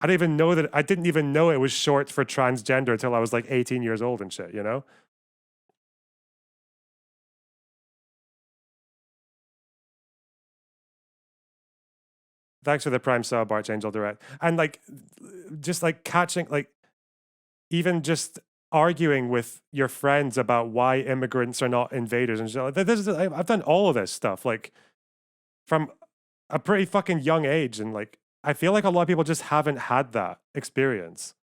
I didn't even know it was short for transgender until I was like 18 years old and shit, you know? Thanks for the prime sub, Archangel Direct. And like, just like catching, like, even just arguing with your friends about why immigrants are not invaders and shit. I've done all of this stuff, like, from a pretty fucking young age. And like, I feel like a lot of people just haven't had that experience.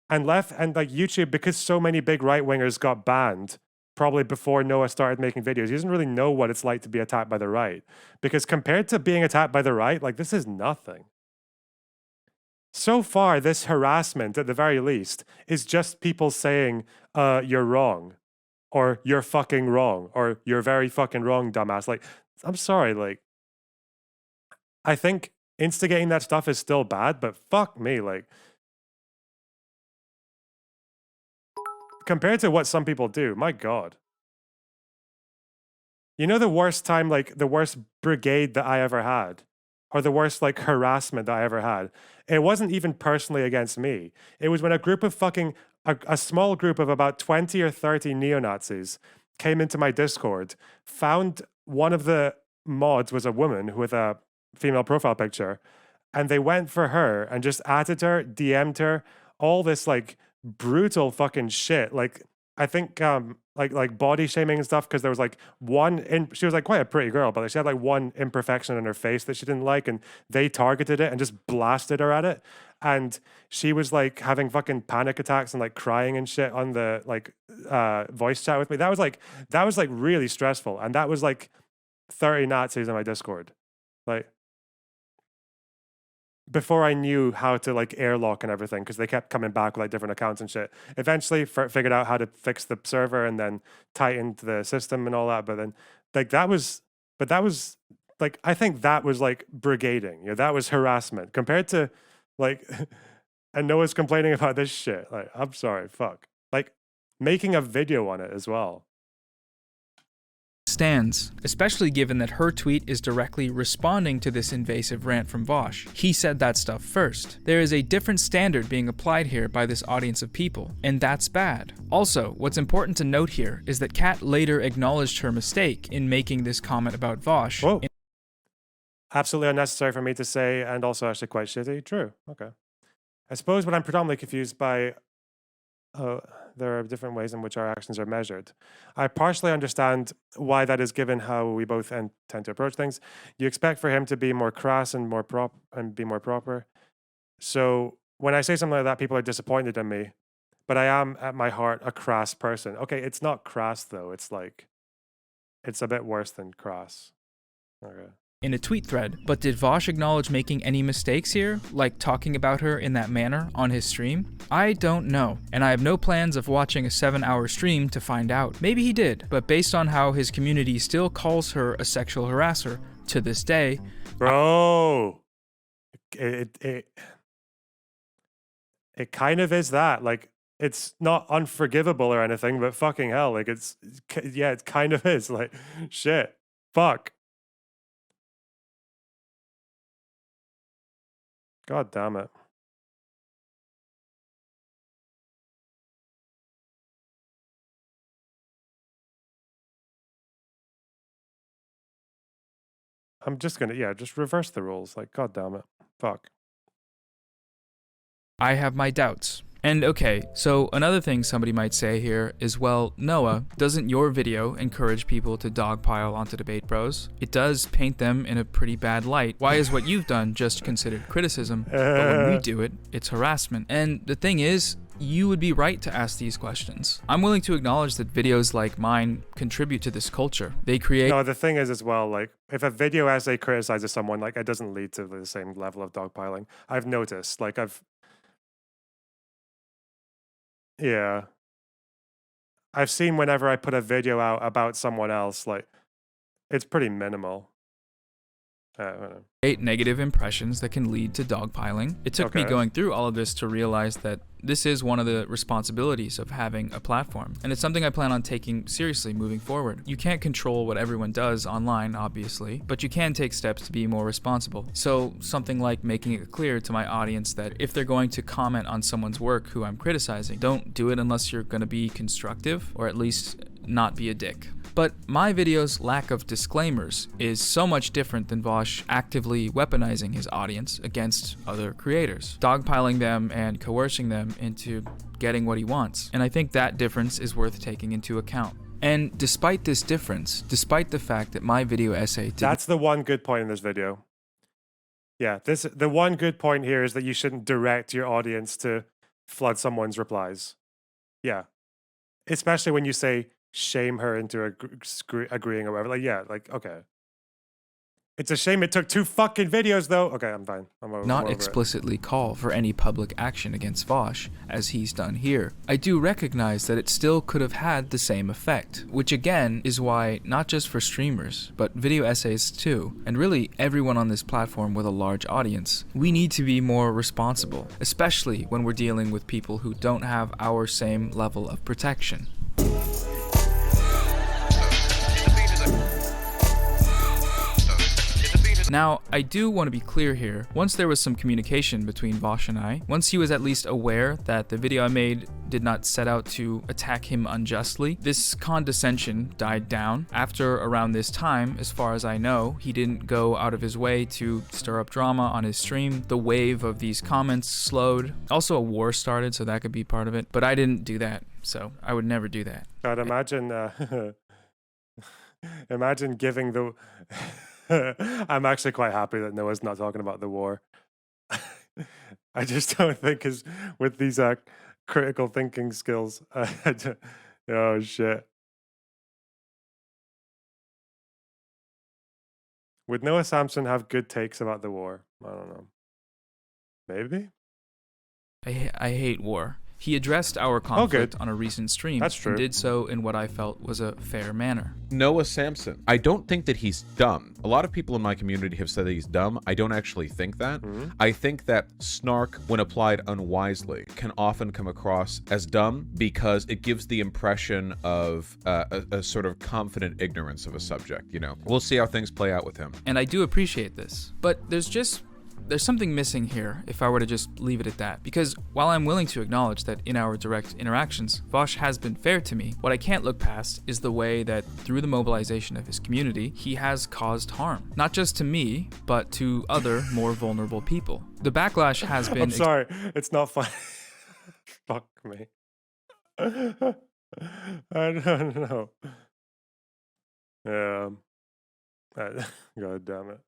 And like YouTube, because so many big right wingers got banned, probably before Noah started making videos, he doesn't really know what it's like to be attacked by the right. Because compared to being attacked by the right, like this is nothing. So far, this harassment, at the very least, is just people saying, you're wrong, or you're fucking wrong, or you're very fucking wrong, dumbass. Like, I'm sorry, like, I think instigating that stuff is still bad, but fuck me, like, compared to what some people do, my God. You know the worst time, like the worst brigade that I ever had, or the worst like harassment that I ever had? It wasn't even personally against me. It was when a group of a small group of about 20 or 30 neo-Nazis came into my Discord, found one of the mods was a woman with a female profile picture, and they went for her and just added her, DM'd her, all this like brutal fucking shit. Like, I think like body shaming and stuff, because there was like she was like quite a pretty girl, but like, she had like one imperfection in her face that she didn't like, and they targeted it and just blasted her at it. And she was like having fucking panic attacks and like crying and shit on the like voice chat with me. That was like really stressful. And that was like 30 Nazis in my Discord. Like, before I knew how to like airlock and everything, because they kept coming back with like different accounts and shit. Eventually, figured out how to fix the server and then tightened the system and all that. But then, like that was like I think that was like brigading. You know, that was harassment compared to like. And Noah's complaining about this shit. Like, I'm sorry, fuck. Like, making a video on it as well. Stands, especially given that her tweet is directly responding to this invasive rant from Vaush. He said that stuff first. There is a different standard being applied here by this audience of people, and that's bad. Also, what's important to note here is that Kat later acknowledged her mistake in making this comment about Vaush. Whoa. Absolutely unnecessary for me to say, and also actually quite shitty. True. Okay. I suppose what I'm predominantly confused by, there are different ways in which our actions are measured. I partially understand why that is given how we both tend to approach things. You expect for him to be more crass and be more proper. So when I say something like that, people are disappointed in me. But I am at my heart a crass person. Okay, it's not crass though. It's like it's a bit worse than crass. Okay. In a tweet thread, but did Vaush acknowledge making any mistakes here, like talking about her in that manner on his stream? I don't know, and I have no plans of watching a 7-hour stream to find out. Maybe he did, but based on how his community still calls her a sexual harasser to this day, bro, it kind of is that. Like, it's not unforgivable or anything, but fucking hell, like yeah, it kind of is. Like, shit, fuck. God damn it. I'm just gonna, yeah, just reverse the rules. Like, god damn it. Fuck. I have my doubts. And okay, so another thing somebody might say here is, well, Noah, doesn't your video encourage people to dogpile onto Debate Bros? It does paint them in a pretty bad light. Why is what you've done just considered criticism, but when we do it, it's harassment? And the thing is, you would be right to ask these questions. I'm willing to acknowledge that videos like mine contribute to this culture. They create— No, the thing is as well, like, if a video essay criticizes someone, like, it doesn't lead to the same level of dogpiling. I've noticed, like, yeah. I've seen whenever I put a video out about someone else, like, it's pretty minimal. I don't know. Negative impressions that can lead to dogpiling. It took me going through all of this to realize that this is one of the responsibilities of having a platform, and it's something I plan on taking seriously moving forward. You can't control what everyone does online, obviously, but you can take steps to be more responsible. So something like making it clear to my audience that if they're going to comment on someone's work who I'm criticizing, don't do it unless you're going to be constructive, or at least not be a dick. But my video's lack of disclaimers is so much different than Vaush actively weaponizing his audience against other creators, dogpiling them and coercing them into getting what he wants. And I think that difference is worth taking into account. And despite this difference, despite the fact that my video essay That's the one good point in this video. Yeah, the one good point here is that you shouldn't direct your audience to flood someone's replies. Yeah. Especially when you say shame her into agreeing or whatever. Like, yeah, like, okay. It's a shame it took 2 fucking videos, though. Okay, I'm fine. I'm not over explicitly call for any public action against Vaush, as he's done here. I do recognize that it still could have had the same effect, which again is why, not just for streamers, but video essays too, and really everyone on this platform with a large audience, we need to be more responsible, especially when we're dealing with people who don't have our same level of protection. Now, I do want to be clear here. Once there was some communication between Vaush and I, once he was at least aware that the video I made did not set out to attack him unjustly, this condescension died down. After around this time, as far as I know, he didn't go out of his way to stir up drama on his stream. The wave of these comments slowed. Also, a war started, so that could be part of it. But I didn't do that, so I would never do that. God, imagine, imagine giving the... I'm actually quite happy that Noah's not talking about the war. I just don't think with these critical thinking skills. Oh shit. Would Noah Samsen have good takes about the war? I don't know. Maybe. I hate war. He addressed our conflict on a recent stream That's true. and did so in what I felt was a fair manner. Noah Samsen. I don't think that he's dumb. A lot of people in my community have said that he's dumb. I don't actually think that. I think that snark, when applied unwisely, can often come across as dumb because it gives the impression of a sort of confident ignorance of a subject, you know. We'll see how things play out with him. And I do appreciate this. But there's something missing here if I were to just leave it at that. Because while I'm willing to acknowledge that in our direct interactions, Vaush has been fair to me, what I can't look past is the way that through the mobilization of his community, he has caused harm. Not just to me, but to other more vulnerable people. The backlash has been... I'm sorry, it's not funny. Fuck me. I don't know. God damn it.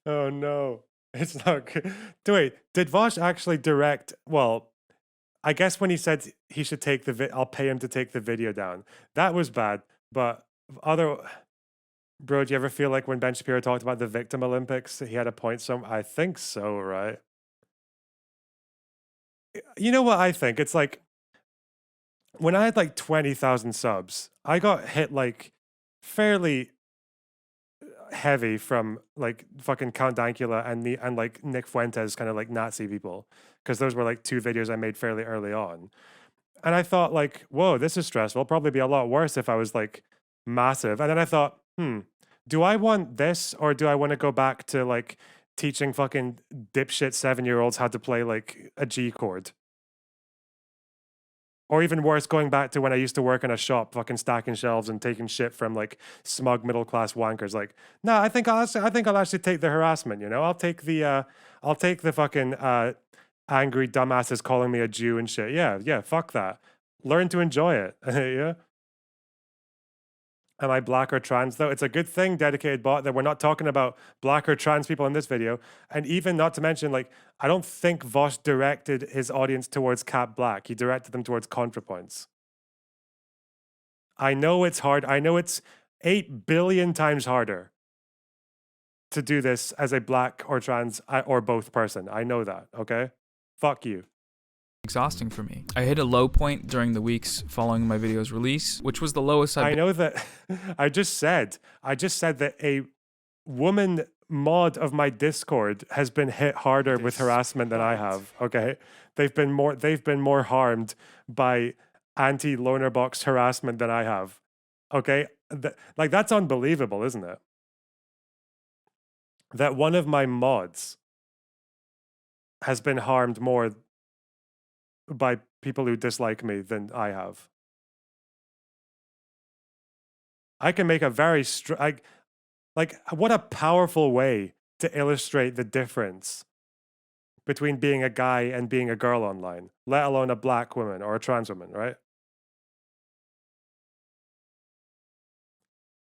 Oh no, it's not good. Wait, did Vaush actually direct? Well, I guess when he said he should take I'll pay him to take the video down. That was bad. But bro, do you ever feel like when Ben Shapiro talked about the Victim Olympics, he had a point? I think so, right? You know what I think? It's like when I had like 20,000 subs, I got hit like fairly heavy from like fucking Count Dankula and like Nick Fuentes, kind of like Nazi people, because those were like two videos I made fairly early on. And I thought like, whoa, this is stressful. It'll probably be a lot worse if I was like massive. And then I thought, do I want this, or do I want to go back to like teaching fucking dipshit 7-year-olds how to play like a G chord? Or even worse, going back to when I used to work in a shop, fucking stacking shelves and taking shit from like smug middle class wankers. Like, no, I think I'll actually take the harassment. You know, I'll take the fucking angry dumbasses calling me a Jew and shit. Yeah, fuck that. Learn to enjoy it. Yeah. Am I black or trans though? It's a good thing, dedicated bot, that we're not talking about black or trans people in this video. And even not to mention, like, I don't think Vaush directed his audience towards Cat Black. He directed them towards ContraPoints. I know it's hard. I know it's 8 billion times harder to do this as a black or trans or both person. I know that, okay? Fuck you. Exhausting for me. I hit a low point during the weeks following my video's release, which was the lowest I know that I just said that a woman mod of my Discord has been hit harder with harassment than I have. Okay, they've been more harmed by anti-loner box harassment than I have. Okay, like that's unbelievable, isn't it? That one of my mods has been harmed more by people who dislike me than I have. I can make a very like what a powerful way to illustrate the difference between being a guy and being a girl online, let alone a black woman or a trans woman, right?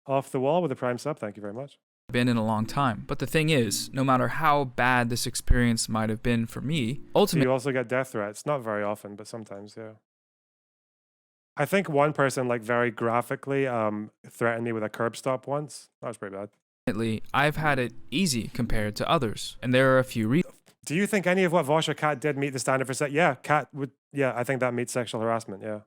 Off the wall with a prime sub, thank you very much. Been in a long time. But the thing is, no matter how bad this experience might have been for me, ultimately... You also get death threats. Not very often, but sometimes, yeah. I think one person, like, very graphically threatened me with a curb stop once. That was pretty bad. I've had it easy compared to others, and there are a few reasons. Do you think any of what Vaush or Cat did meet the standard for sex? Yeah, Cat would... Yeah, I think that meets sexual harassment, yeah.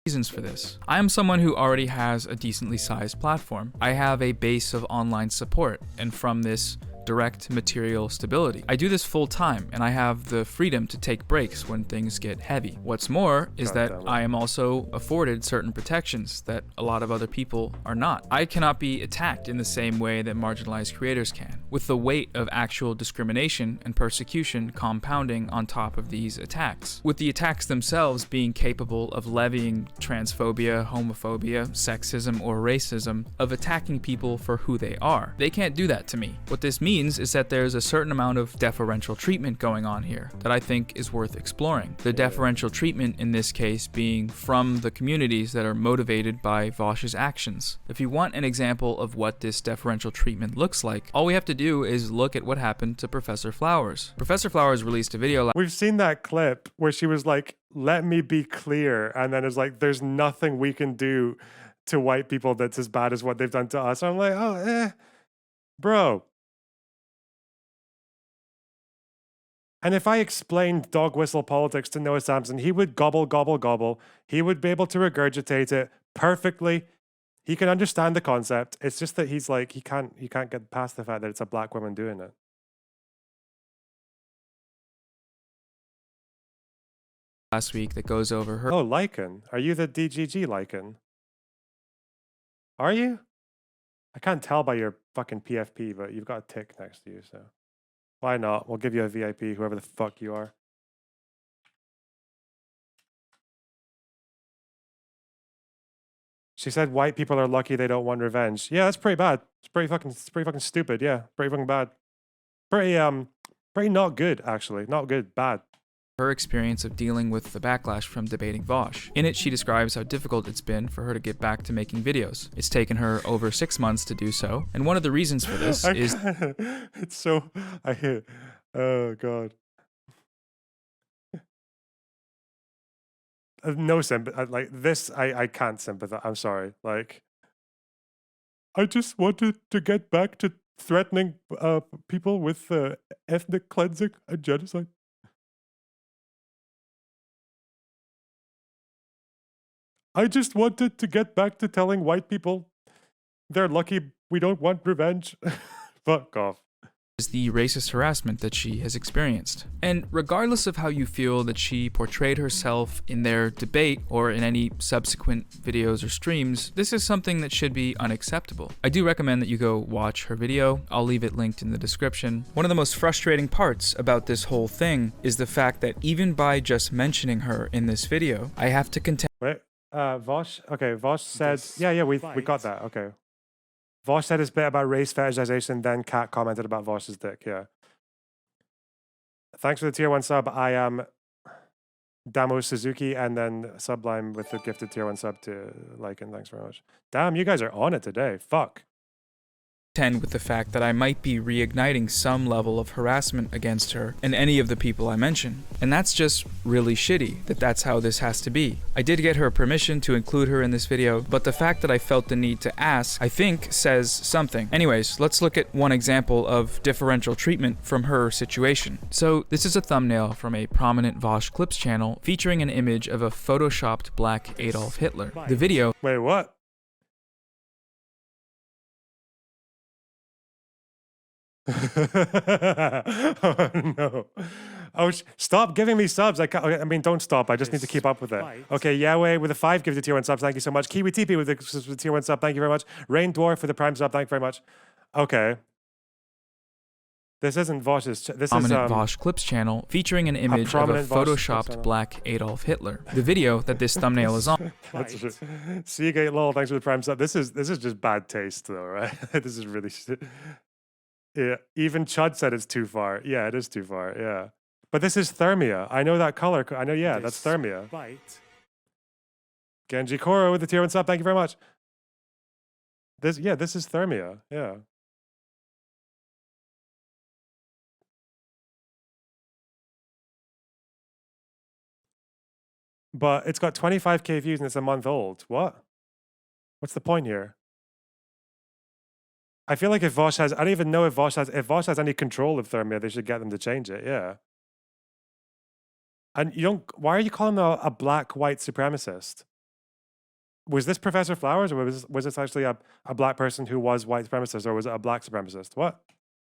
Reasons for this. I am someone who already has a decently sized platform. I have a base of online support, and from this direct material stability. I do this full time, and I have the freedom to take breaks when things get heavy. What's more is that I am also afforded certain protections that a lot of other people are not. I cannot be attacked in the same way that marginalized creators can, with the weight of actual discrimination and persecution compounding on top of these attacks, with the attacks themselves being capable of levying transphobia, homophobia, sexism, or racism, of attacking people for who they are. They can't do that to me. What this means is that there's a certain amount of deferential treatment going on here that I think is worth exploring. The deferential treatment in this case being from the communities that are motivated by Vaush's actions. If you want an example of what this deferential treatment looks like, all we have to do is look at what happened to Professor Flowers. Professor Flowers released a video We've seen that clip where she was like, let me be clear, and then it's like, there's nothing we can do to white people that's as bad as what they've done to us. I'm like, oh, bro. And if I explained dog whistle politics to Noah Samsen, he would gobble, gobble, gobble. He would be able to regurgitate it perfectly. He can understand the concept. It's just that he's like, he can't get past the fact that it's a black woman doing it. last week that goes over her Oh, Lycan. Are you the DGG Lycan? Are you? I can't tell by your fucking PFP, but you've got a tick next to you, so. Why not? We'll give you a VIP, whoever the fuck you are. She said white people are lucky they don't want revenge. Yeah, that's pretty bad. It's pretty fucking stupid. Yeah, pretty fucking bad. Pretty not good, actually. Not good, bad. her experience of dealing with the backlash from debating Vaush. In it, she describes how difficult it's been for her to get back to making videos. It's taken her over 6 months to do so, and one of the reasons for this is it's so I hit. Oh god. No sympathy. Like this, I can't sympathize. I'm sorry. Like, I just wanted to get back to threatening people with ethnic cleansing and genocide. I just wanted to get back to telling white people they're lucky we don't want revenge. Fuck off. Is the racist harassment that she has experienced. And regardless of how you feel that she portrayed herself in their debate or in any subsequent videos or streams, this is something that should be unacceptable. I do recommend that you go watch her video. I'll leave it linked in the description. One of the most frustrating parts about this whole thing is the fact that even by just mentioning her in this video, I have to contend. Wait, Vaush? Okay, Vaush said, yeah, we got that, okay. Vaush said his bit about race fetishization, then Kat commented about Vaush's dick, yeah. Thanks for the tier 1 sub. I am Damo Suzuki, and then Sublime with the gifted tier 1 sub to Lycan. Thanks very much. Damn, you guys are on it today. Fuck. With the fact that I might be reigniting some level of harassment against her and any of the people I mention. And that's just really shitty that that's how this has to be. I did get her permission to include her in this video, but the fact that I felt the need to ask, I think, says something. Anyways, let's look at one example of differential treatment from her situation. So this is a thumbnail from a prominent Vaush Clips channel featuring an image of a photoshopped black Adolf Hitler. The video— Wait, what? Oh no. Oh, stop giving me subs. I can't, I mean, don't stop. I just need to keep up with it. Okay, Yahweh with a 5 gives the tier 1 subs. Thank you so much. Kiwi TP with the tier 1 sub. Thank you very much. Rain Dwarf for the prime sub. Thank you very much. Okay. This isn't Vaush's. This is Vaush Clips channel featuring an image of a photoshopped black Adolf Hitler. The video that this thumbnail is on. Seagate lol. Thanks for the prime sub. This is just bad taste though, right? This is really. Yeah, even Chud said it's too far. Yeah, it is too far. Yeah, but this is Thermia. I know that color. I know. Yeah, that's Thermia. Genji Koro with the tier 1 sub. Thank you very much. This is Thermia. Yeah. But it's got 25k views and it's a month old. What? What's the point here? I feel like if Vaush has, I don't even know if Vaush has any control of Thermia, they should get them to change it, yeah. And you don't, why are you calling him a black white supremacist? Was this Professor Flowers, or was this actually a black person who was white supremacist, or was it a black supremacist? What?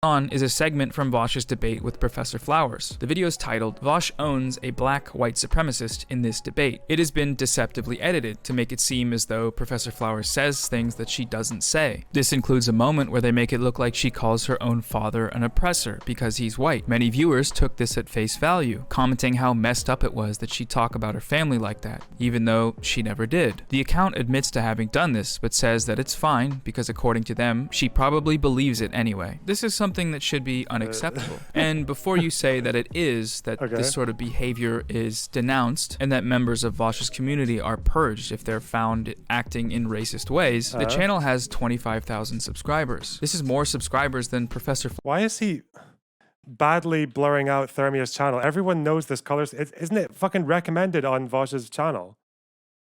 On is a segment from Vaush's debate with Professor Flowers. The video is titled, "Vaush owns a black white supremacist in this debate." It has been deceptively edited to make it seem as though Professor Flowers says things that she doesn't say. This includes a moment where they make it look like she calls her own father an oppressor because he's white. Many viewers took this at face value, commenting how messed up it was that she talk about her family like that, even though she never did. The account admits to having done this, but says that it's fine because according to them, she probably believes it anyway. This is something that should be unacceptable. And before you say that it is, that this sort of behavior is denounced and that members of Vaush's community are purged if they're found acting in racist ways, the channel has 25,000 subscribers. This is more subscribers than Professor. Why is he badly blurring out Thermia's channel? Everyone knows this color. Isn't it fucking recommended on Vaush's channel?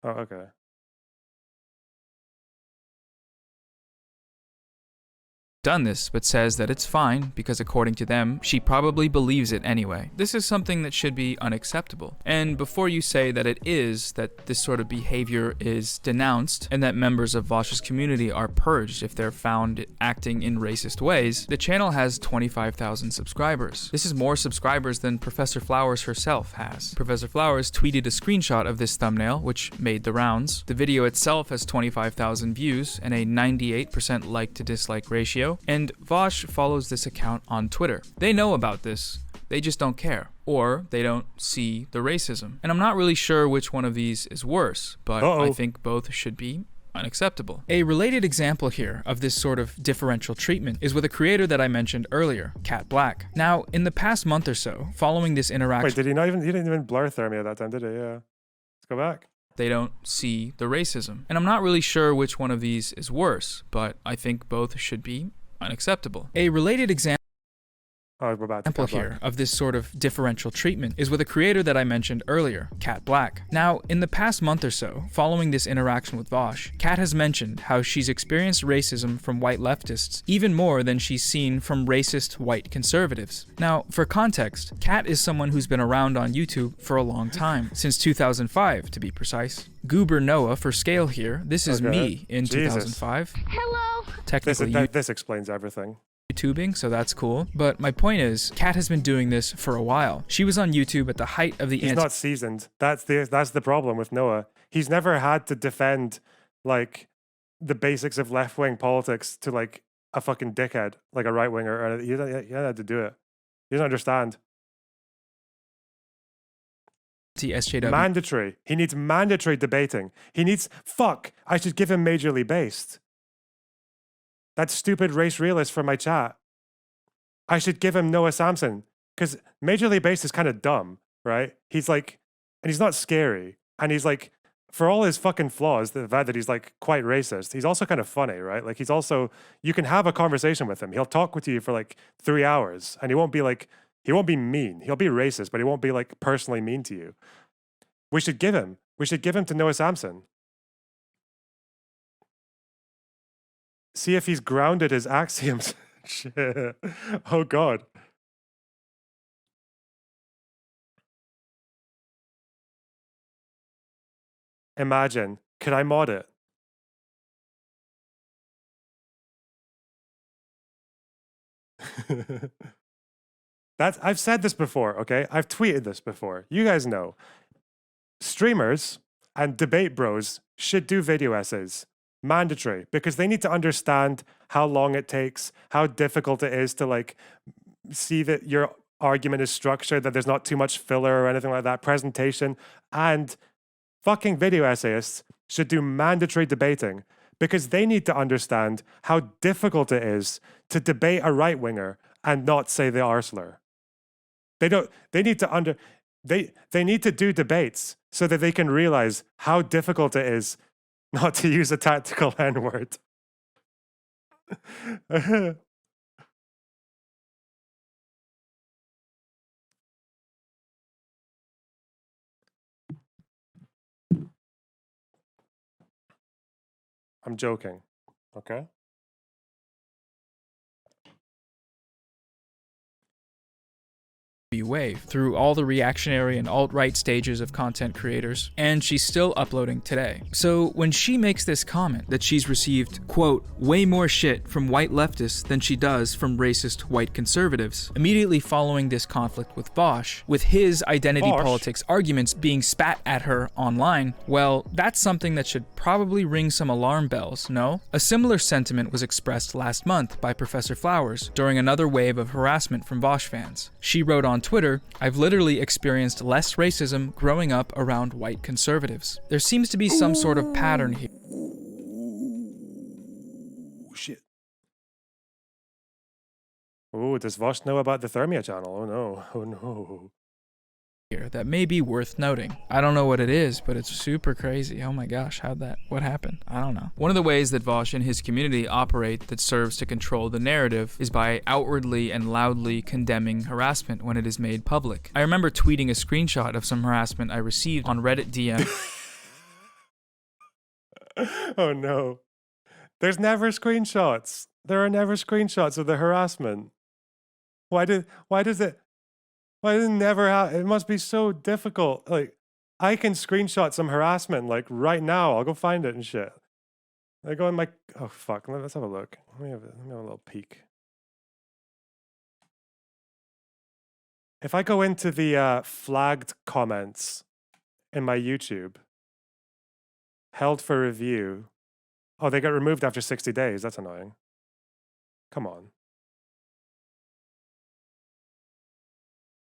Oh, okay. done this, but says that it's fine because according to them, she probably believes it anyway. This is something that should be unacceptable. And before you say that it is, that this sort of behavior is denounced, and that members of Vaush's community are purged if they're found acting in racist ways, the channel has 25,000 subscribers. This is more subscribers than Professor Flowers herself has. Professor Flowers tweeted a screenshot of this thumbnail, which made the rounds. The video itself has 25,000 views and a 98% like to dislike ratio. And Vaush follows this account on Twitter. They know about this, they just don't care. Or they don't see the racism. And I'm not really sure which one of these is worse, but I think both should be unacceptable. A related example here of this sort of differential treatment is with a creator that I mentioned earlier, Cat Black. Now, in the past month or so, following this interaction— Wait, he didn't even blur Thermia that time, did he? Yeah. Let's go back. They don't see the racism. And I'm not really sure which one of these is worse, but I think both should be unacceptable. A related example here of this sort of differential treatment is with a creator that I mentioned earlier, Cat Black. Now, in the past month or so, following this interaction with Vaush, Cat has mentioned how she's experienced racism from white leftists even more than she's seen from racist white conservatives. Now, for context, Cat is someone who's been around on YouTube for a long time, since 2005 to be precise. Goober Noah for scale here. This is me in 2005. Hello. Technically, this explains everything. YouTubing, so that's cool. But my point is, Kat has been doing this for a while. She was on YouTube at the height of the— He's not seasoned. That's the problem with Noah. He's never had to defend like the basics of left-wing politics to like a fucking dickhead, like a right-winger. Or he hasn't had to do it. He doesn't understand. SJW. Mandatory. He needs mandatory debating. He needs— I should give him majorly based. That stupid race realist from my chat. I should give him Noah Samsen. Because majorly based is kind of dumb, right? He's like— and he's not scary. And he's like— for all his fucking flaws, the fact that he's like quite racist, he's also kind of funny, right? Like he's also— you can have a conversation with him. He'll talk with you for like 3 hours. And he won't be mean. He'll be racist, but he won't be like personally mean to you. We should give him to Noah Samsen. See if he's grounded his axioms. Shit. Oh God. Imagine. Could I mod it? I've said this before, okay? I've tweeted this before. You guys know. Streamers and debate bros should do video essays. Mandatory, because they need to understand how long it takes, how difficult it is to like see that your argument is structured, that there's not too much filler or anything like that, presentation. And fucking video essayists should do mandatory debating because they need to understand how difficult it is to debate a right-winger and not say the arsler. They need to do debates so that they can realize how difficult it is not to use a tactical N-word. I'm joking, okay? wave through all the reactionary and alt-right stages of content creators, and she's still uploading today. So when she makes this comment that she's received, quote, way more shit from white leftists than she does from racist white conservatives, immediately following this conflict with Vaush, with his identity politics arguments being spat at her online, well, that's something that should probably ring some alarm bells, no? A similar sentiment was expressed last month by Professor Flowers during another wave of harassment from Vaush fans. She wrote on Twitter, "I've literally experienced less racism growing up around white conservatives. There seems to be some sort of pattern here." Shit. Oh, does Vaush know about the Thermia channel? Oh no, oh no. That may be worth noting. I don't know what it is, but it's super crazy. Oh my gosh, what happened? I don't know. One of the ways that Vaush and his community operate that serves to control the narrative is by outwardly and loudly condemning harassment when it is made public. I remember tweeting a screenshot of some harassment I received on Reddit DM. Oh no. There's never screenshots. There are never screenshots of the harassment. Why does it never happen? It must be so difficult. Like, I can screenshot some harassment like right now. I'll go find it and shit. I go in my, oh fuck, let's have a look. Let me have a little peek. If I go into the flagged comments in my YouTube, held for review. Oh, they got removed after 60 days. That's annoying. Come on.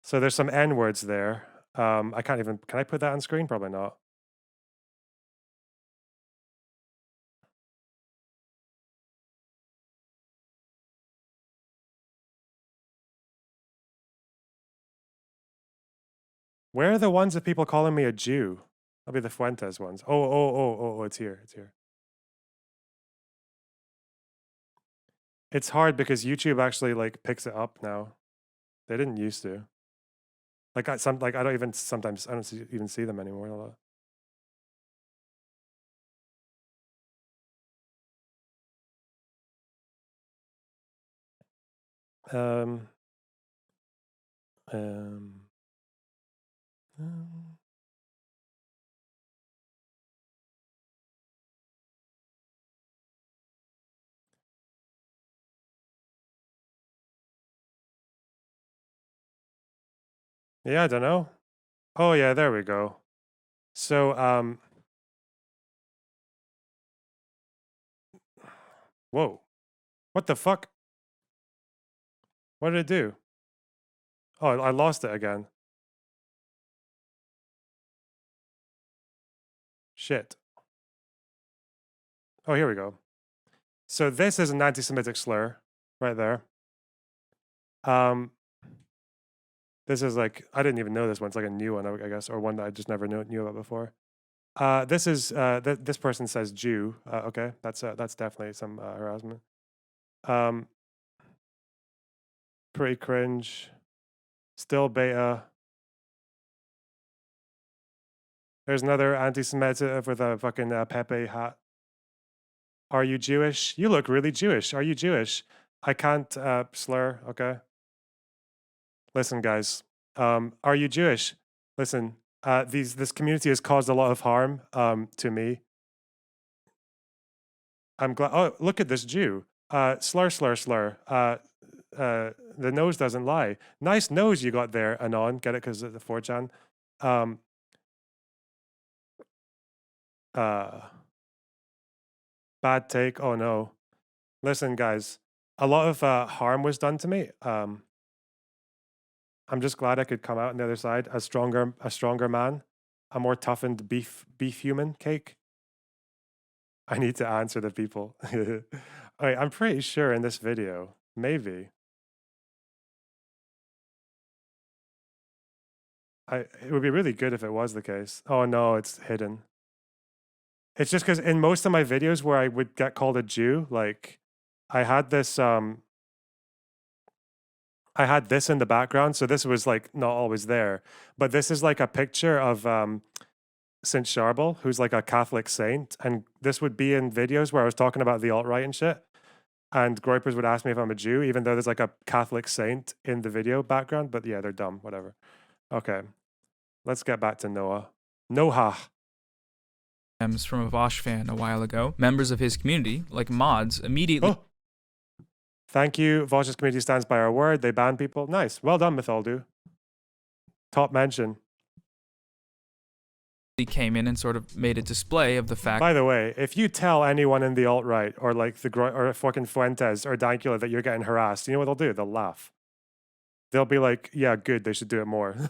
So there's some N words there. I can't even, can I put that on screen? Probably not. Where are the ones of people calling me a Jew? That'll be the Fuentes ones. Oh, it's here. It's here. It's hard because YouTube actually like picks it up now. They didn't used to. Like I don't even sometimes I don't even see them anymore a lot. Um, um, um, yeah, I don't know. Oh yeah, there we go. So whoa. What the fuck? What did it do? Oh, I lost it again. Shit. Oh, here we go. So this is an anti-Semitic slur right there. This is like, I didn't even know this one. It's like a new one, I guess, or one that I just never knew about before. This is this person says Jew. Okay, that's definitely some harassment. Pretty cringe. Still beta. There's another anti-Semitic with a fucking Pepe hat. Are you Jewish? You look really Jewish. Are you Jewish? I can't slur. Okay. Listen, guys. Are you Jewish? Listen. This community has caused a lot of harm to me. I'm glad. Oh, look at this Jew. Slur, slur, slur. The nose doesn't lie. Nice nose you got there, Anon. Get it because of the 4chan. Bad take. Oh no. Listen, guys. A lot of harm was done to me. I'm just glad I could come out on the other side a stronger man, a more toughened beef human cake. I need to answer the people. I'm pretty sure in this video, maybe. It would be really good if it was the case. Oh no, it's hidden. It's just because in most of my videos where I would get called a Jew, like I had this in the background, so this was like not always there. But this is like a picture of Saint Charbel, who's like a Catholic saint, and this would be in videos where I was talking about the alt-right and shit. And Groypers would ask me if I'm a Jew, even though there's like a Catholic saint in the video background. But yeah, they're dumb, whatever. Okay. Let's get back to Noah. Noah. From a Vaush fan a while ago. Members of his community, like mods, immediately Oh. Thank you. Vaush's community stands by our word. They ban people. Nice. Well done, Mytholdu. Top mention. came in and sort of made a display of the fact. By the way, if you tell anyone in the alt-right or like or fucking Fuentes or Dankula that you're getting harassed, you know what they'll do? They'll laugh. They'll be like, yeah, good, they should do it more.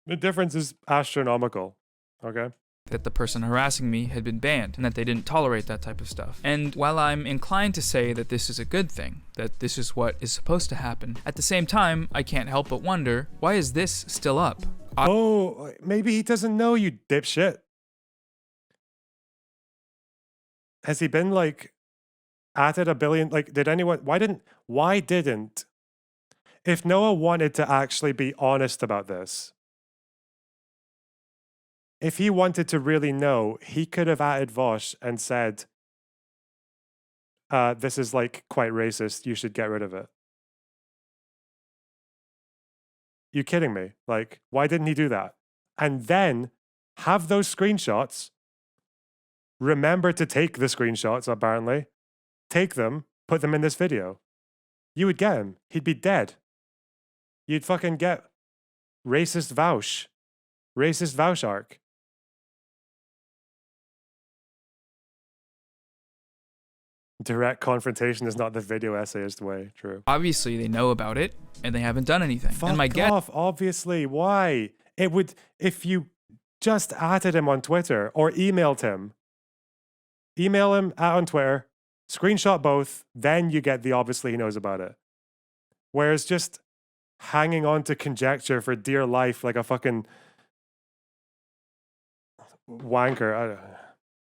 The difference is astronomical. Okay? That the person harassing me had been banned and that they didn't tolerate that type of stuff. And while I'm inclined to say that this is a good thing, that this is what is supposed to happen, at the same time, I can't help but wonder, why is this still up? Oh, maybe he doesn't know, you dipshit. Has he been like at it a billion? Like, did anyone, why didn't, if Noah wanted to actually be honest about this, if he wanted to really know, he could have added Vaush and said, this is like quite racist. You should get rid of it. You kidding me? Like, why didn't he do that? And then have those screenshots. Remember to take the screenshots, apparently. Take them, put them in this video. You would get him. He'd be dead. You'd fucking get racist Vaush. Racist Vaush arc. Direct confrontation is not the video essayist way. True. Obviously, they know about it, and they haven't done anything. Fuck and my guess off, obviously. Why? It would, if you just added him on Twitter or emailed him, email him on Twitter, screenshot both, then you get the obviously he knows about it. Whereas just hanging on to conjecture for dear life like a fucking wanker.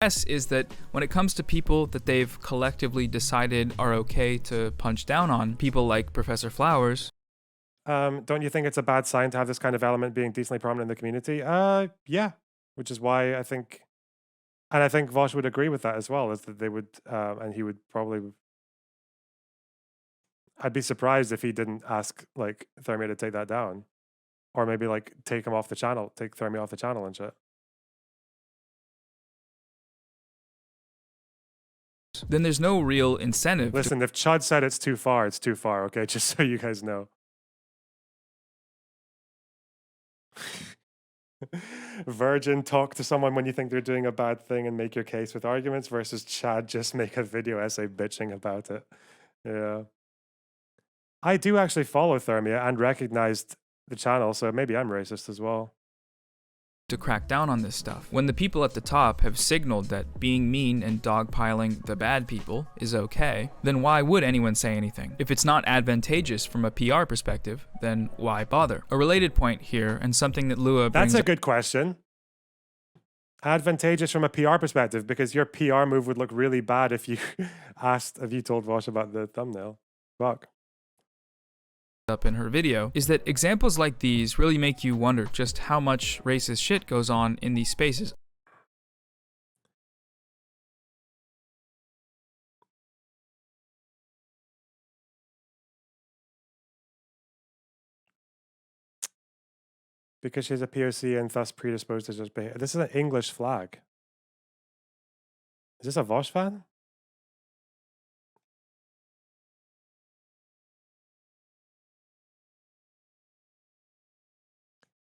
guess is that when it comes to people that they've collectively decided are okay to punch down on, people like Professor Flowers. Don't you think it's a bad sign to have this kind of element being decently prominent in the community? Yeah. Which is why I think, and I think Vaush would agree with that as well, is that they would, and he would probably, I'd be surprised if he didn't ask like Thermia to take that down. Or maybe like take him off the channel, take Thermia off the channel and shit. Then there's no real incentive. Listen, if Chud said it's too far, okay? Just so you guys know. Virgin, talk to someone when you think they're doing a bad thing and make your case with arguments versus Chad, just make a video essay bitching about it. Yeah. I do actually follow Thermia and recognized the channel, so maybe I'm racist as well. To crack down on this stuff. When the people at the top have signaled that being mean and dogpiling the bad people is okay, then why would anyone say anything? If it's not advantageous from a PR perspective, then why bother? A related point here, and something that Lua brings That's a good question. Advantageous from a PR perspective, because your PR move would look really bad if you if you told Vaush about the thumbnail. Fuck. up in her video, is that examples like these really make you wonder just how much racist shit goes on in these spaces. Because she's a POC and thus predisposed to just behave. This is an English flag. Is this a Vaush fan?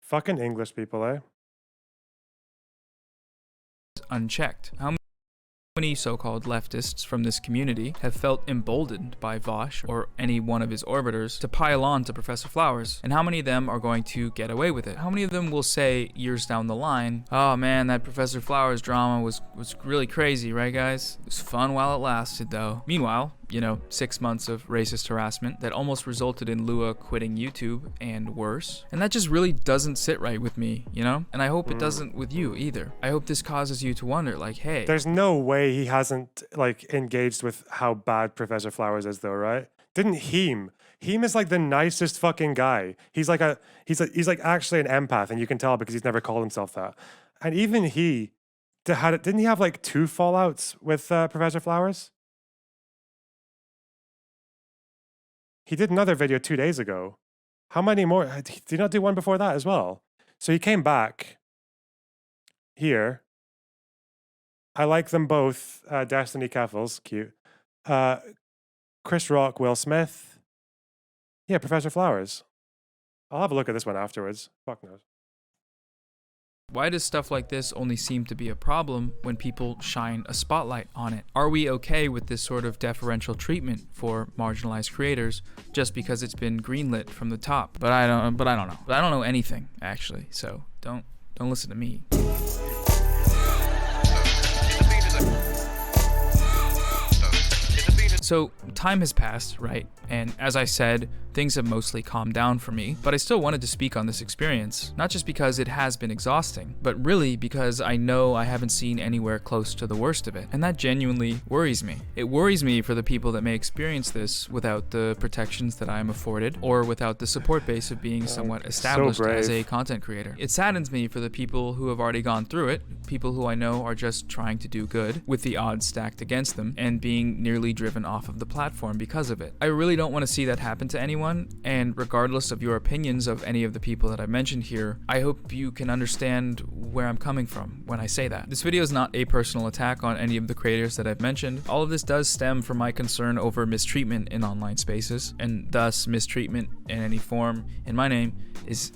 Fucking English people, eh? Unchecked. How many so-called leftists from this community have felt emboldened by Vaush or any one of his orbiters to pile on to Professor Flowers? And how many of them are going to get away with it? How many of them will say years down the line, oh man, that Professor Flowers drama was really crazy, right guys? It was fun while it lasted though. Meanwhile, you know, 6 months of racist harassment that almost resulted in Lua quitting YouTube and worse. And that just really doesn't sit right with me, you know? And I hope it doesn't with you either. I hope this causes you to wonder, like, hey. There's no way he hasn't, like, engaged with how bad Professor Flowers is, though, right? Didn't Heem? Heem is, like, the nicest fucking guy. He's like actually an empath, and you can tell because he's never called himself that. And even he, didn't he have, like, 2 fallouts with Professor Flowers? He did another video 2 days ago. How many more? Did he not do one before that as well? So he came back here. I like them both. Destiny Keffels, cute. Chris Rock, Will Smith. Yeah, Professor Flowers. I'll have a look at this one afterwards. Fuck knows. Why does stuff like this only seem to be a problem when people shine a spotlight on it? Are we okay with this sort of deferential treatment for marginalized creators just because it's been greenlit from the top? But I don't know. But I don't know anything actually. So don't listen to me. So time has passed, right? And as I said, things have mostly calmed down for me, but I still wanted to speak on this experience, not just because it has been exhausting, but really because I know I haven't seen anywhere close to the worst of it, and that genuinely worries me. It worries me for the people that may experience this without the protections that I am afforded, or without the support base of being somewhat established as a content creator. It saddens me for the people who have already gone through it, people who I know are just trying to do good, with the odds stacked against them, and being nearly driven off of the platform because of it. I really don't want to see that happen to anyone, and regardless of your opinions of any of the people that I mentioned here, I hope you can understand where I'm coming from when I say that. This video is not a personal attack on any of the creators that I've mentioned. All of this does stem from my concern over mistreatment in online spaces, and thus mistreatment in any form in my name is,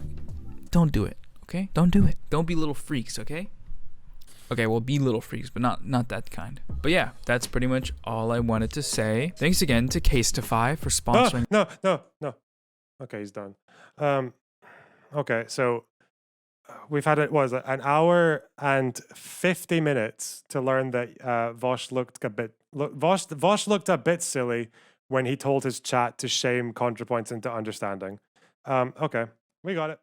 don't do it, okay? Don't do it. Don't be little freaks, okay? Okay, well, be little freaks, but not that kind. But yeah, that's pretty much all I wanted to say. Thanks again to Casetify for sponsoring. No. Okay, he's done. Okay, so we've had an hour and 50 minutes to learn that Vaush looked a bit. Vaush looked a bit silly when he told his chat to shame ContraPoints into understanding. Okay, we got it.